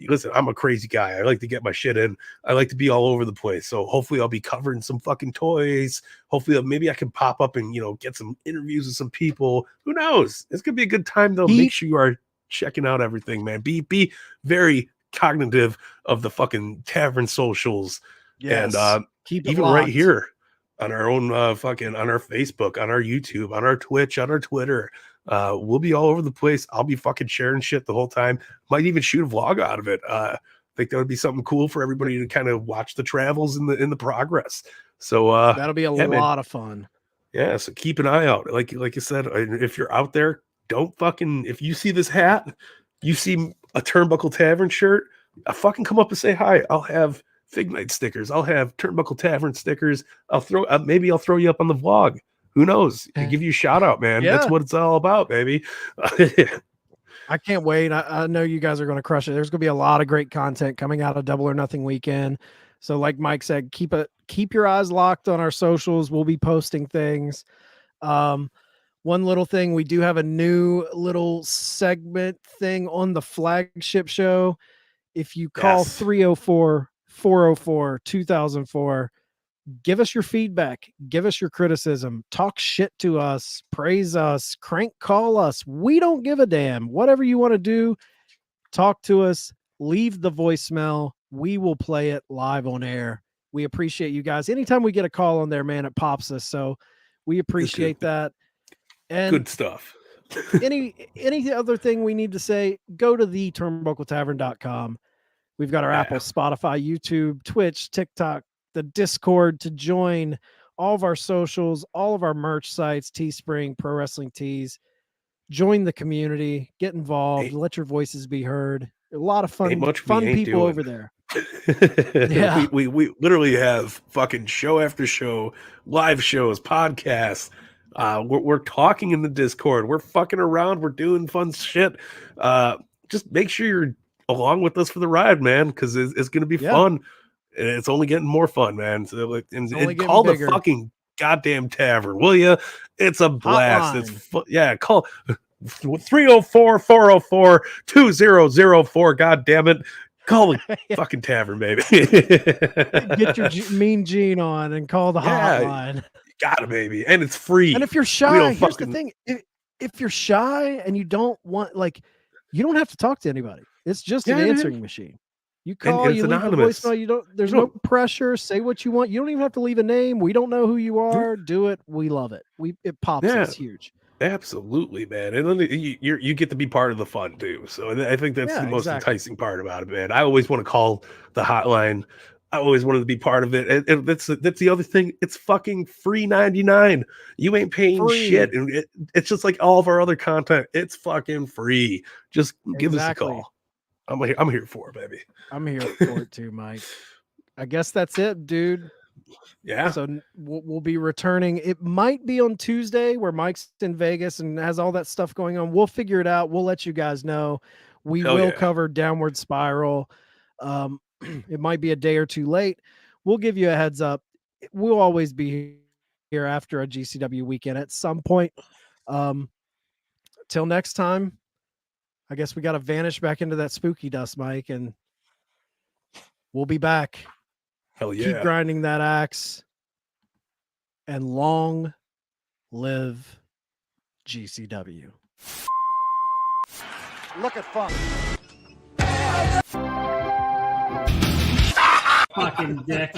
Listen, I'm a crazy guy. I like to get my shit in. I like to be all over the place. So hopefully I'll be covering some fucking toys. Hopefully maybe I can pop up and, get some interviews with some people. Who knows? It's going to be a good time though. Make sure you are checking out everything, man. Be very cognitive of the fucking tavern socials. Yes. And Keep it even locked. right here on our own on our Facebook, on our YouTube, on our Twitch, on our Twitter. We'll be all over the place. I'll be fucking sharing shit the whole time. Might even shoot a vlog out of it. I think that would be something cool for everybody to kind of watch the travels in the progress. So that'll be a lot of fun. Yeah, so keep an eye out. Like you said, if you're out there, don't fucking, if you see this hat, you see a Turnbuckle Tavern shirt, fucking come up and say hi. I'll have Fig Night stickers. I'll have Turnbuckle Tavern stickers. Maybe I'll throw you up on the vlog. Who knows? I'll give you a shout out, man. Yeah. That's what it's all about, baby. I can't wait. I know you guys are going to crush it. There's going to be a lot of great content coming out of Double or Nothing weekend. So like Mike said, keep your eyes locked on our socials. We'll be posting things. One little thing, we do have a new little segment thing on the flagship show. If you call 304-404-2004, give us your feedback, give us your criticism, talk shit to us, praise us, crank call us. We don't give a damn. Whatever you want to do, talk to us, leave the voicemail. We will play it live on air. We appreciate you guys. Anytime we get a call on there, man, it pops us. So we appreciate that. And good stuff. any other thing we need to say, go to theturnbuckletavern.com. We've got our Apple, Spotify, YouTube, Twitch, TikTok, the Discord to join, all of our socials, all of our merch sites, Teespring, Pro Wrestling Tees. Join the community, get involved, let your voices be heard. A lot of fun people over there. Yeah. we literally have fucking show after show, live shows, podcasts. We're talking in the Discord. We're fucking around. We're doing fun shit. Just make sure you're along with us for the ride, man, because it's going to be fun. And it's only getting more fun, man. So, and call the fucking goddamn tavern, will you? It's a blast. Hotline. Call 304-404-2004. God damn it. Call the fucking tavern, baby. Get your Mean Gene on and call the hotline. You got it, baby. And it's free. And if you're shy, here's the thing. If you're shy and you don't want, you don't have to talk to anybody. It's just an answering machine. You call, you leave anonymous. a voicemail. There's no pressure. Say what you want. You don't even have to leave a name. We don't know who you are. Do it. We love it. It pops. It's huge. Absolutely, man. And then you get to be part of the fun too. So I think that's the most enticing part about it, man. I always want to call the hotline. I always wanted to be part of it. And that's the other thing. It's fucking free 99. You ain't paying shit. And it's just like all of our other content. It's fucking free. Just give us a call. I'm here for it, baby. I'm here for it too, Mike. I guess that's it, dude. Yeah. So we'll be returning. It might be on Tuesday where Mike's in Vegas and has all that stuff going on. We'll figure it out. We'll let you guys know. We will cover Downward Spiral. It might be a day or two late. We'll give you a heads up. We'll always be here after a GCW weekend at some point. Till next time, I guess we got to vanish back into that spooky dust, Mike, and we'll be back. Hell yeah. Keep grinding that axe, and long live GCW. Look at fun. Fucking dick.